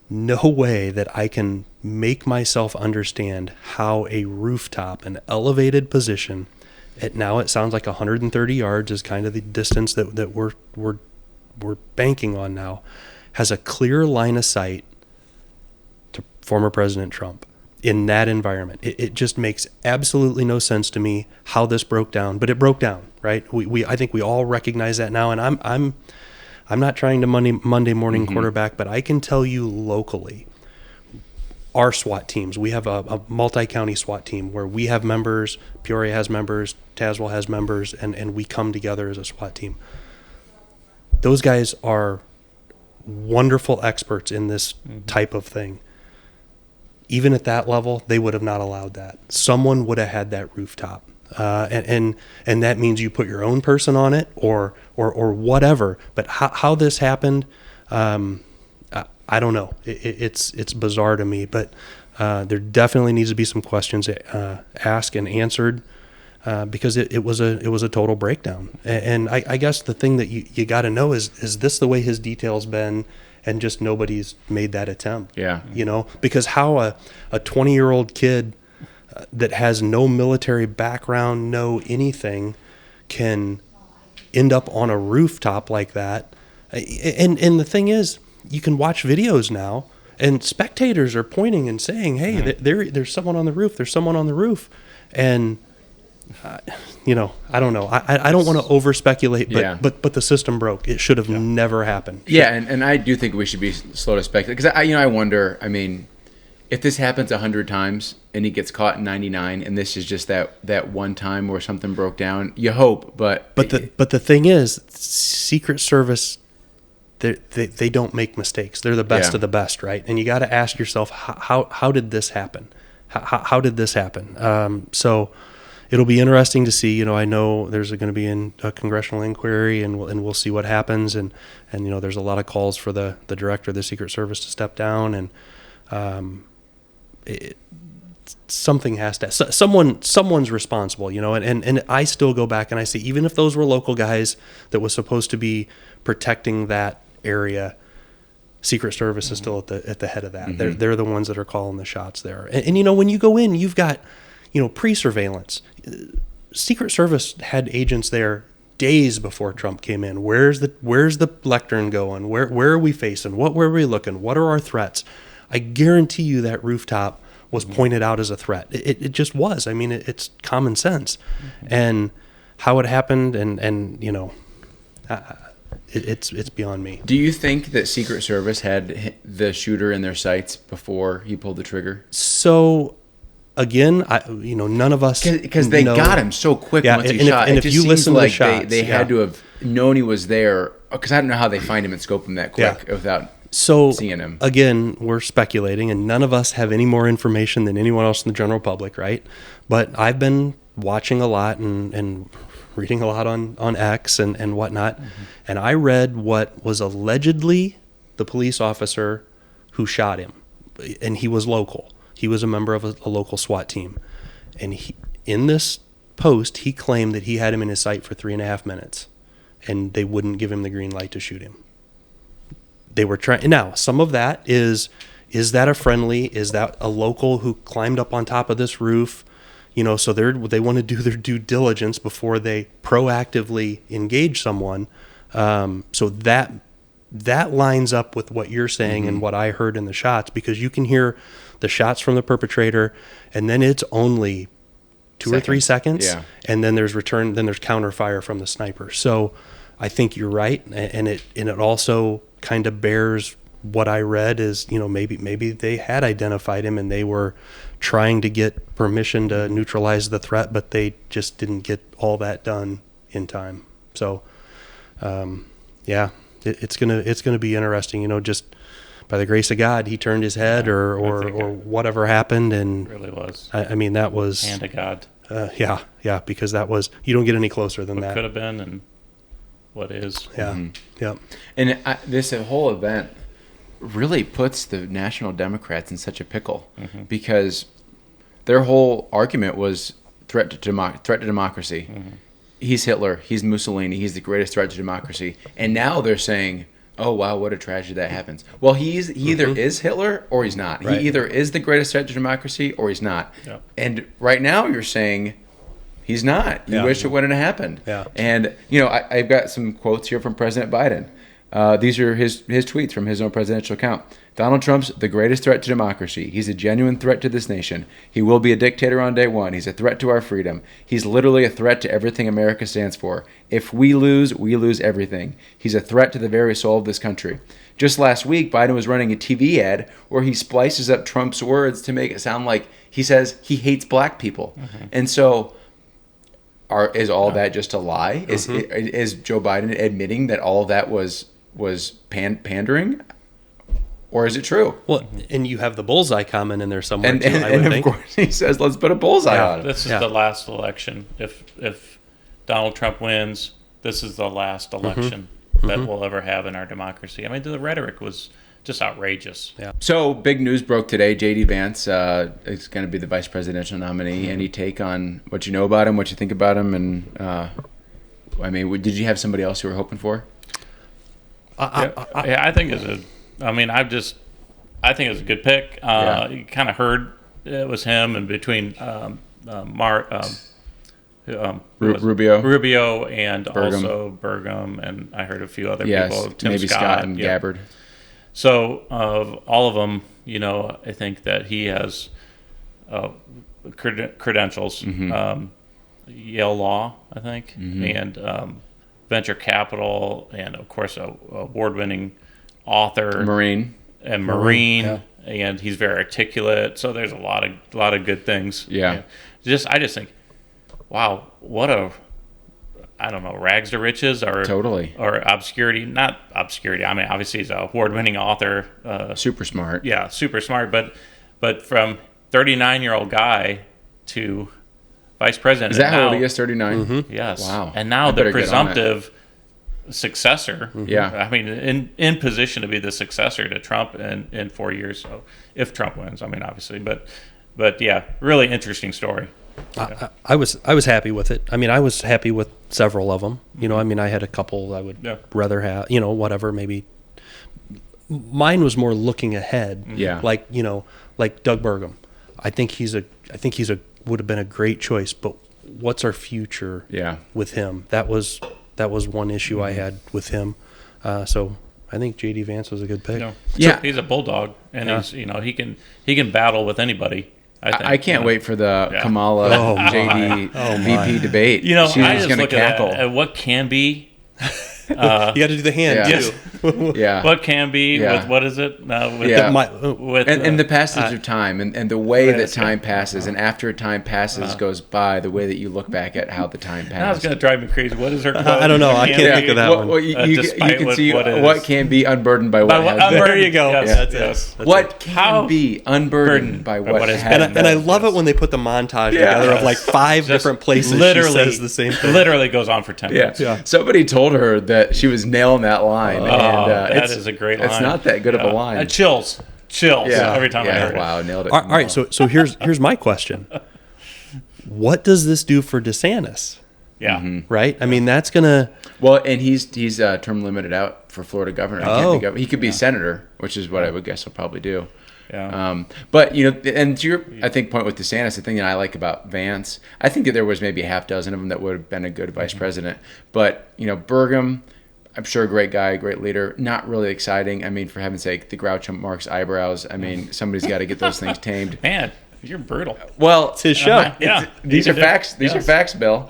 that I can make myself understand how a rooftop, an elevated position, now it sounds like 130 yards is kind of the distance that we're banking on now, has a clear line of sight to former President Trump. In that environment, it just makes absolutely no sense to me how this broke down, but it broke down, right? I think we all recognize that now, and I'm not trying to Monday morning quarterback, but I can tell you locally, our SWAT teams, we have a multi-county SWAT team where we have members, Peoria has members, Tazewell has members, and we come together as a SWAT team. Those guys are wonderful experts in this type of thing. Even at that level, they would have not allowed that. Someone would have had that rooftop, and that means you put your own person on it, or whatever. But how this happened, I don't know. It's bizarre to me. But there definitely needs to be some questions asked and answered, because it was a total breakdown. And I guess the thing that you got to know is this the way his detail's been? And just nobody's made that attempt. Yeah. Because how a 20-year-old kid that has no military background, no anything, can end up on a rooftop like that. And the thing is, you can watch videos now, and spectators are pointing and saying, hey, there's someone on the roof. There's someone on the roof. And I don't know. I don't want to over speculate, but the system broke. It should have never happened. Yeah, and I do think we should be slow to speculate, because I wonder. I mean, if this happens 100 times and he gets caught in 99, and this is just that one time where something broke down, you hope. But the thing is, Secret Service, they don't make mistakes. They're the best of the best, right? And you got to ask yourself, how did this happen? How did this happen? So. It'll be interesting to see. I know there's going to be a congressional inquiry, and we'll see what happens. And there's a lot of calls for the director of the Secret Service to step down. And something has to, someone's responsible, and I still go back and I say, even if those were local guys that was supposed to be protecting that area, Secret Service is still at the head of that. They're the ones that are calling the shots there. And when you go in, you've got, pre-surveillance. Secret Service had agents there days before Trump came in. Where's the lectern going? Where are we facing? What were we looking? What are our threats? I guarantee you that rooftop was pointed out as a threat. It just was. I mean, it's common sense. And how it happened, it's beyond me. Do you think that Secret Service had the shooter in their sights before he pulled the trigger? So, again, none of us, because they got him so quick once he shot. And if you listen to the shots, they had to have known he was there. Because I don't know how they find him and scope him that quick without seeing him. Again, we're speculating, and none of us have any more information than anyone else in the general public, right? But I've been watching a lot and reading a lot on X and whatnot, and I read what was allegedly the police officer who shot him, and he was local. He was a member of a local SWAT team, and in this post, he claimed that he had him in his sight for 3.5 minutes, and they wouldn't give him the green light to shoot him. They were trying. Now, some of that is that a friendly? Is that a local who climbed up on top of this roof? So they want to do their due diligence before they proactively engage someone. So that lines up with what you're saying and what I heard in the shots, because you can hear the shots from the perpetrator, and then it's only 2 or 3 seconds, and then there's counter fire from the sniper. So I think you're right, and it also kind of bears what I read is, maybe they had identified him and they were trying to get permission to neutralize the threat, but they just didn't get all that done in time. So, it's gonna be interesting. Just by the grace of God, he turned his head, or whatever happened, and it really was. I mean, that was hand of God. Because that was, you don't get any closer than what that. Could have been and what is. Yeah. And this whole event really puts the National Democrats in such a pickle, because their whole argument was threat to democracy. He's Hitler. He's Mussolini. He's the greatest threat to democracy. And now they're saying, oh, wow, what a tragedy that happens. Well, he either is Hitler or he's not. Right. He either is the greatest threat to democracy or he's not. Yep. And right now you're saying he's not. You wish it wouldn't have happened. Yeah. And, I've got some quotes here from President Biden. These are his tweets from his own presidential account. Donald Trump's the greatest threat to democracy. He's a genuine threat to this nation. He will be a dictator on day one. He's a threat to our freedom. He's literally a threat to everything America stands for. If we lose everything. He's a threat to the very soul of this country. Just last week, Biden was running a TV ad where he splices up Trump's words to make it sound like he says he hates black people. And so is all that just a lie? Is Joe Biden admitting that all of that was pandering? Or is it true? Well, and you have the bullseye comment in there somewhere, and, too, and, I would and think. Of course he says, let's put a bullseye on it. This is the last election. If Donald Trump wins, this is the last election that we'll ever have in our democracy. I mean, the rhetoric was just outrageous. Yeah. So, big news broke today. J.D. Vance is going to be the vice presidential nominee. Any take on what you know about him, what you think about him? And, did you have somebody else you were hoping for? I think it's a good pick. You kind of heard it was him, and between Rubio and also Burgum, and I heard a few other people. Tim maybe Scott and Gabbard. So of all of them, I think that he has credentials. Yale Law, I think, and venture capital, and of course a award-winning author, Marine, and he's very articulate. So there's a lot of good things. Yeah. I just think, wow, what rags to riches, or totally, or obscurity. Not obscurity. I mean, obviously he's an award-winning author. Super smart. Yeah, super smart. But from 39-year-old guy to vice president. Is that how old he is? 39. Yes. Wow. And now the presumptive successor. Yeah. I mean, in position to be the successor to Trump in 4 years. So if Trump wins, I mean, obviously, but But yeah, really interesting story. I was happy with it. I mean, I was happy with several of them. You know, I mean, I had a couple I would rather have. You know, whatever. Maybe mine was more looking ahead. Yeah. Like, you know, like Doug Burgum. I think he's a would have been a great choice. But what's our future? With him? That was one issue I had with him. So I think J.D. Vance was a good pick. Yeah, he's a bulldog, and he's he can battle with anybody. I can't wait for the Kamala JD VP debate. You know, she's I just going to look cackle. at what can be. You got to do the hand too. Yeah. What can be with what is it? And the passage of time and the way that time passes, and after time passes goes by, the way that you look back at how the time passed. That's going to drive me crazy. What is her quote? I don't know. I can't think of that one. Well, you can see what can be unburdened by what has been. There you go. Yes. What can be unburdened by what has been. And I love it when they put the montage together of like 5 different places literally she says the same thing. Literally goes on for 10 minutes. Yeah. Somebody told her that she was nailing that line. That is a great line. It's not that good of a line. Chills every time I heard it. Wow, nailed it. All right, so here's my question. What does this do for DeSantis? Yeah. Mm-hmm. Right? I mean, that's going to... Well, and he's term limited out for Florida governor. He could be senator, which is what I would guess he'll probably do. Yeah. But, you know, and to your, I think, point with DeSantis, the thing that I like about Vance, I think that there was maybe a half dozen of them that would have been a good vice president. But, you know, Burgum, I'm sure a great guy, great leader, not really exciting. I mean, for heaven's sake, the Groucho Marx eyebrows. I mean, somebody's got to get those things tamed. Man, you're brutal. Well, it's his show. These are facts. These are facts, Bill.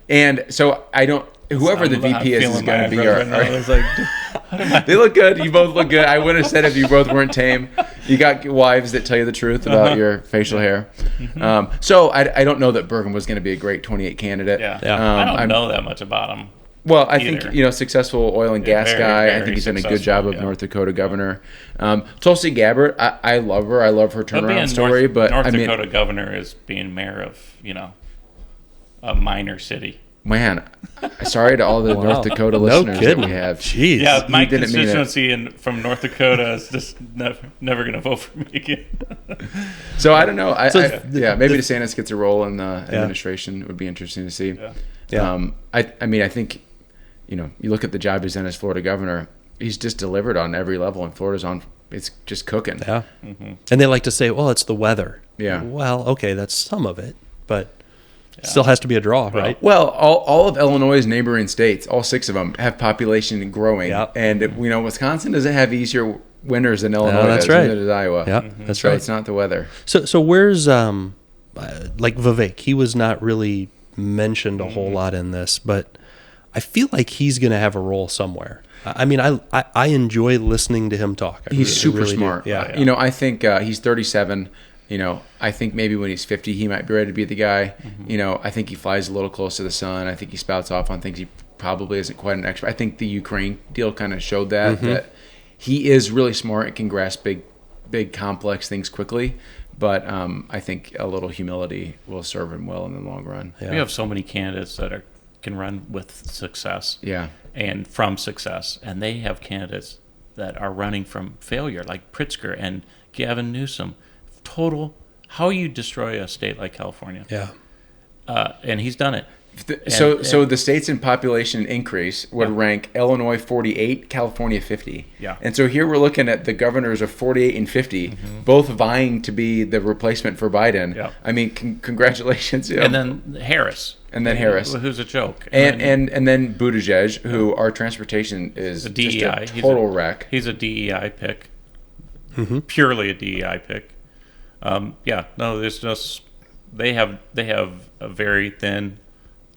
And so I don't. Whoever the VP is going to be. They look good. You both look good. I would have said if you both weren't tame. You got wives that tell you the truth about your facial hair. So I don't know that Burgum was going to be a great 28 candidate. I don't know that much about him. Well, I think, successful oil and gas guy. I think he's done a good job of North Dakota governor. Tulsi Gabbard, I love her. I love her turnaround story. But North Dakota governor is being mayor of, a minor city. Man, sorry to all the North Dakota listeners that we have. Jeez. Yeah, my constituency from North Dakota is just never going to vote for me again. So I don't know. Maybe DeSantis gets a role in the administration. It would be interesting to see. I mean, I think, you look at the job he's done as Florida governor. He's just delivered on every level, and Florida's it's just cooking. Yeah. And they like to say, well, it's the weather. Yeah. Well, okay, that's some of it, but it still has to be a draw, right? Well, all of Illinois' neighboring states, all 6 of them, have population growing. Yep. And, Wisconsin doesn't have easier winters than Illinois that's does. right. Neither does Iowa. Yeah, that's right. So it's not the weather. So where's, like Vivek? He was not really mentioned a whole lot in this, but I feel like he's going to have a role somewhere. I mean, I enjoy listening to him talk. He's super smart. Yeah. I think he's 37. I think maybe when he's 50, he might be ready to be the guy. I think he flies a little close to the sun. I think he spouts off on things he probably isn't quite an expert. I think the Ukraine deal kind of showed that he is really smart and can grasp big, complex things quickly. But I think a little humility will serve him well in the long run. Yeah. We have so many candidates that can run with success. Yeah. And from success. And they have candidates that are running from failure, like Pritzker and Gavin Newsom. Total, how you destroy a state like California. Yeah. And he's done it. So the states in population increase would rank Illinois 48, California 50. Yeah. And so here we're looking at the governors of 48 and 50, both vying to be the replacement for Biden. Yeah. I mean, congratulations. And then Harris. Who's a joke. And then Buttigieg, who our transportation is a DEI. Just a total wreck. He's a DEI pick. Purely a DEI pick. There's just they have a very thin,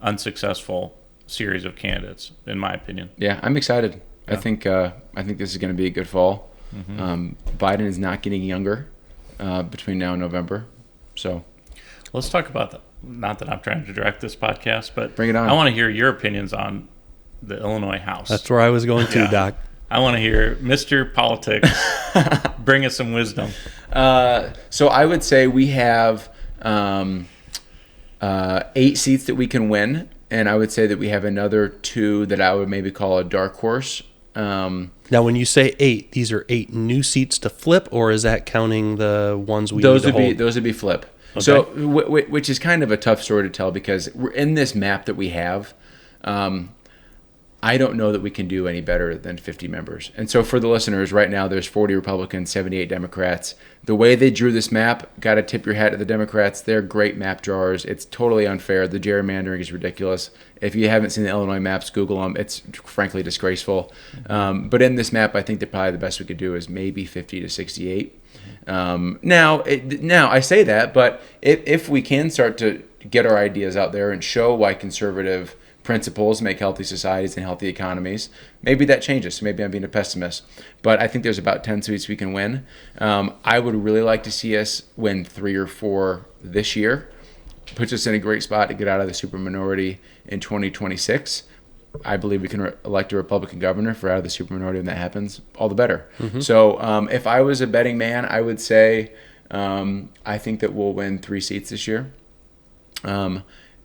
unsuccessful series of candidates, in my opinion. Yeah, I'm excited. Yeah. I think this is going to be a good fall. Biden is not getting younger between now and November. So let's talk about not that I'm trying to direct this podcast, but bring it on. I want to hear your opinions on the Illinois House. That's where I was going to, Doc. I want to hear Mr. Politics bring us some wisdom. So I would say we have 8 seats that we can win, and I would say that we have another 2 that I would maybe call a dark horse Now, when you say 8, these are 8 new seats to flip, or is that counting the ones we need to hold? Those would be flip. Okay. So, which is kind of a tough story to tell because we're in this map that we have. I don't know that we can do any better than 50 members. And so for the listeners, right now there's 40 Republicans, 78 Democrats. The way they drew this map, got to tip your hat to the Democrats. They're great map drawers. It's totally unfair. The gerrymandering is ridiculous. If you haven't seen the Illinois maps, Google them. It's frankly disgraceful. But in this map, I think that probably the best we could do is maybe 50 to 68. Now I say that, but if we can start to get our ideas out there and show why conservative principles make healthy societies and healthy economies, maybe that changes. Maybe I'm being a pessimist, but I think there's about 10 seats we can win. I would really like to see us win 3 or 4 this year. Puts us in a great spot to get out of the superminority in 2026. I believe we can elect a Republican governor. If we're out of the superminority and that happens, all the better. So if I was a betting man, I would say I think that we'll win 3 seats this year.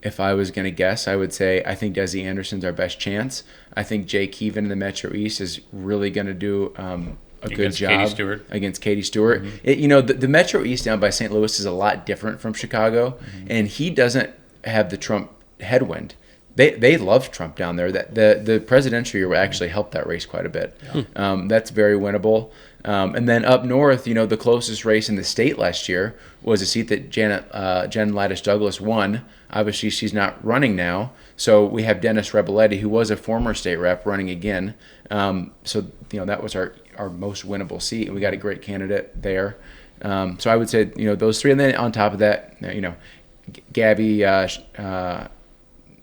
If I was going to guess, I would say I think Desi Anderson's our best chance. I think Jay Keevan in the Metro East is really going to do a good job against Katie Stewart. The Metro East down by St. Louis is a lot different from Chicago, and he doesn't have the Trump headwind. They love Trump down there. That the presidential year will actually help that race quite a bit. That's very winnable. And then up north, the closest race in the state last year was a seat that Jen Lattice Douglas won. Obviously, she's not running now. So we have Dennis Rebelletti, who was a former state rep, running again. So that was our most winnable seat, and we got a great candidate there. So I would say those 3, and then on top of that, Gabby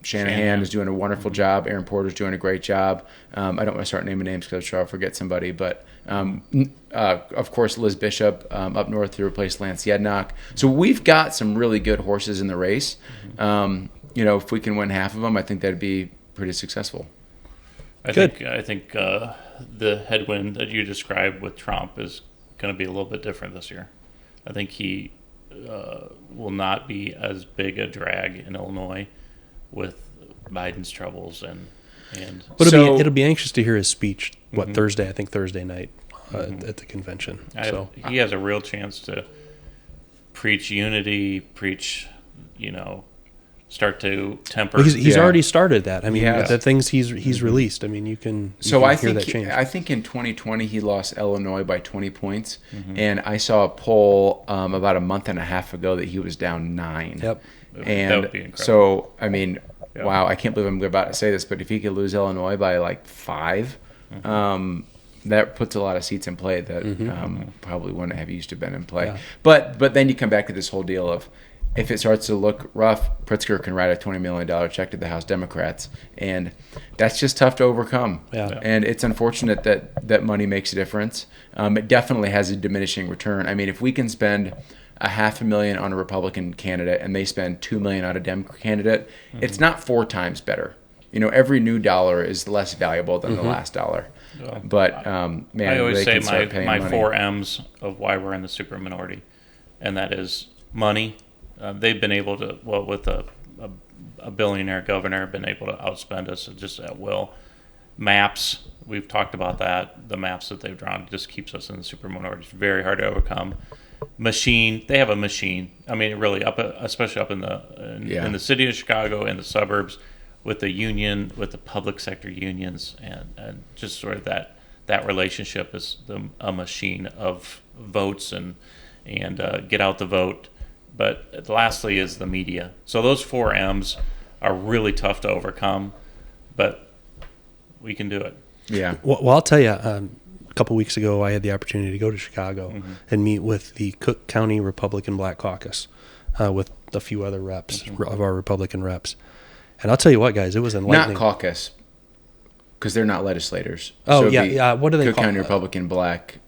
Shanahan is doing a wonderful job. Aaron Porter's doing a great job. I don't want to start naming names because I'm sure I'll forget somebody. But, of course, Liz Bishop up north to replace Lance Yednock. So we've got some really good horses in the race. If we can win half of them, I think that'd be pretty successful. I think the headwind that you described with Trump is going to be a little bit different this year. I think he will not be as big a drag in Illinois with Biden's troubles but it'll be anxious to hear his speech. Thursday? I think Thursday night at the convention. He has a real chance to preach unity, start to temper. Well, he's already started that. I mean, the things he's released. I mean, you can hear that change. I think in 2020 he lost Illinois by 20 points, and I saw a poll about a month and a half ago that he was down 9. Yep. And that would be incredible. So, I mean, wow, I can't believe I'm about to say this, but if he could lose Illinois by like 5, that puts a lot of seats in play that probably wouldn't have used to been in play. Yeah. But then you come back to this whole deal of if it starts to look rough, Pritzker can write a $20 million check to the House Democrats, and that's just tough to overcome. Yeah. And it's unfortunate that money makes a difference. It definitely has a diminishing return. I mean, if we can spend $500,000 on a Republican candidate and they spend $2 million on a Democrat candidate, it's not 4 times better. Every new dollar is less valuable than the last dollar. Yeah. But I always say my 4 M's of why we're in the super minority, and that is money. They've been able to, with a billionaire governor, been able to outspend us just at will. Maps, we've talked about that. The maps that they've drawn just keeps us in the super minority. It's very hard to overcome. Machine, they have a machine. I mean, really, especially up in the city of Chicago and the suburbs, with the union, with the public sector unions, and just sort of that relationship is a machine of votes and get out the vote. But lastly is the media. So those 4 M's are really tough to overcome, but we can do it. Yeah. Well, I'll tell you, a couple weeks ago, I had the opportunity to go to Chicago and meet with the Cook County Republican Black Caucus with a few other reps of our Republican reps. And I'll tell you what, guys, it was enlightening. Not caucus, because they're not legislators. Oh, so what do they call it? Cook County Republican Black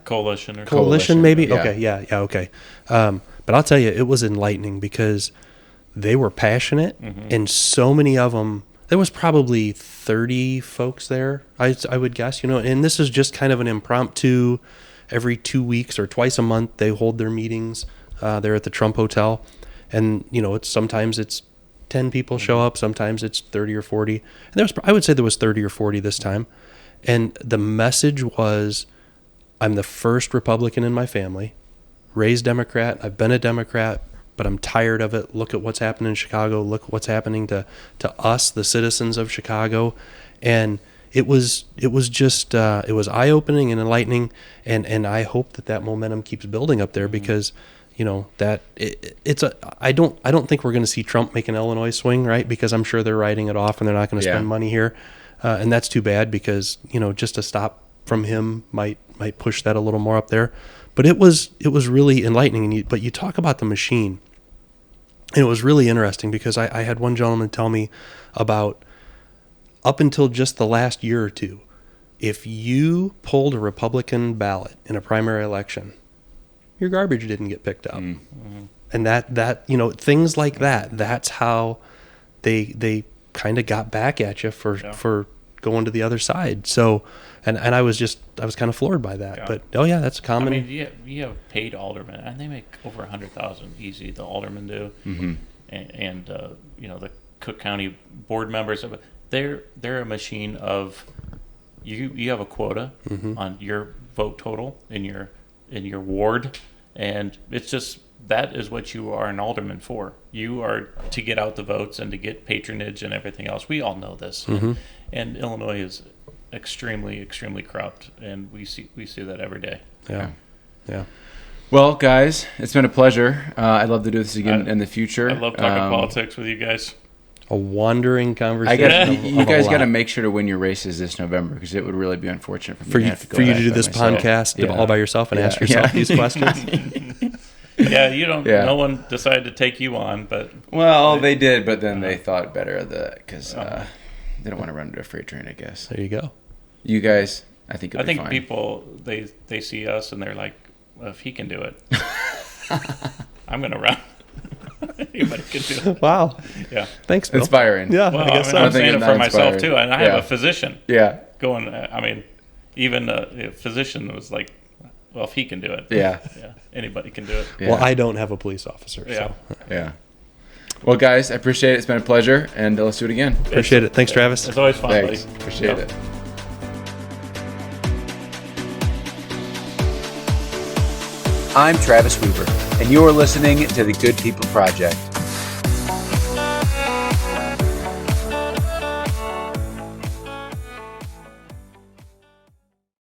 Coalition. Coalition, maybe? Yeah. Okay. But I'll tell you, it was enlightening because they were passionate, and so many of them, there was probably 30 folks there, I would guess, and this is just kind of an impromptu, every 2 weeks or twice a month, they hold their meetings there at the Trump Hotel. And, sometimes it's 10 people show up, sometimes it's 30 or 40. And I would say there was 30 or 40 this time. And the message was, I'm the first Republican in my family, raised Democrat. I've been a Democrat, but I'm tired of it. Look at what's happening in Chicago. Look what's happening to us, the citizens of Chicago. And it was just it was eye-opening and enlightening, and I hope that momentum keeps building up there, because that I don't think we're going to see Trump make an Illinois swing, right? Because I'm sure they're writing it off and they're not going to spend money here, and that's too bad, because just a stop from him might push that a little more up there. But it was really enlightening. But you talk about the machine, and it was really interesting, because I had one gentleman tell me about, up until just the last year or two, if you pulled a Republican ballot in a primary election, your garbage didn't get picked up. Mm-hmm. And that things like that, that's how they kind of got back at you for going to the other side. So, and I was kind of floored by that. Yeah. But that's common. I mean, you have paid aldermen, and they make over $100,000 easy. The aldermen do, mm-hmm. and the Cook County board members. They're a machine of you have a quota mm-hmm. on your vote total in your ward, and it's just, that is what you are an alderman for. You are to get out the votes and to get patronage and everything else. We all know this, mm-hmm. and Illinois is extremely, extremely corrupt, and we see that every day. Yeah. Well, guys, it's been a pleasure. I'd love to do this again in the future. I love talking politics with you guys. A wandering conversation. You guys got to make sure to win your races this November, because it would really be unfortunate for me to do this podcast all by yourself and ask yourself these questions. Yeah, you don't. Yeah. No one decided to take you on, but they did, but then they thought better of because they don't want to run into a freight train, I guess. There you go. You guys, I think fine. People they see us and they're like, well, if he can do it, I'm gonna run. Anybody can do it. Wow. Yeah. Thanks, Bill. Inspiring. Yeah. Well, I guess I'm saying it for myself too, and I have a physician. Yeah. Going. I mean, even a physician was like, well, if he can do it. Yeah. Anybody can do it. Yeah. Well, I don't have a police officer. Yeah. So. Yeah. Well, guys, I appreciate it. It's been a pleasure, and let's do it again. Appreciate it. Thanks, Travis. It's always fun, Thanks. buddy. Appreciate it. I'm Travis Weaver, and you're listening to the Good People Project.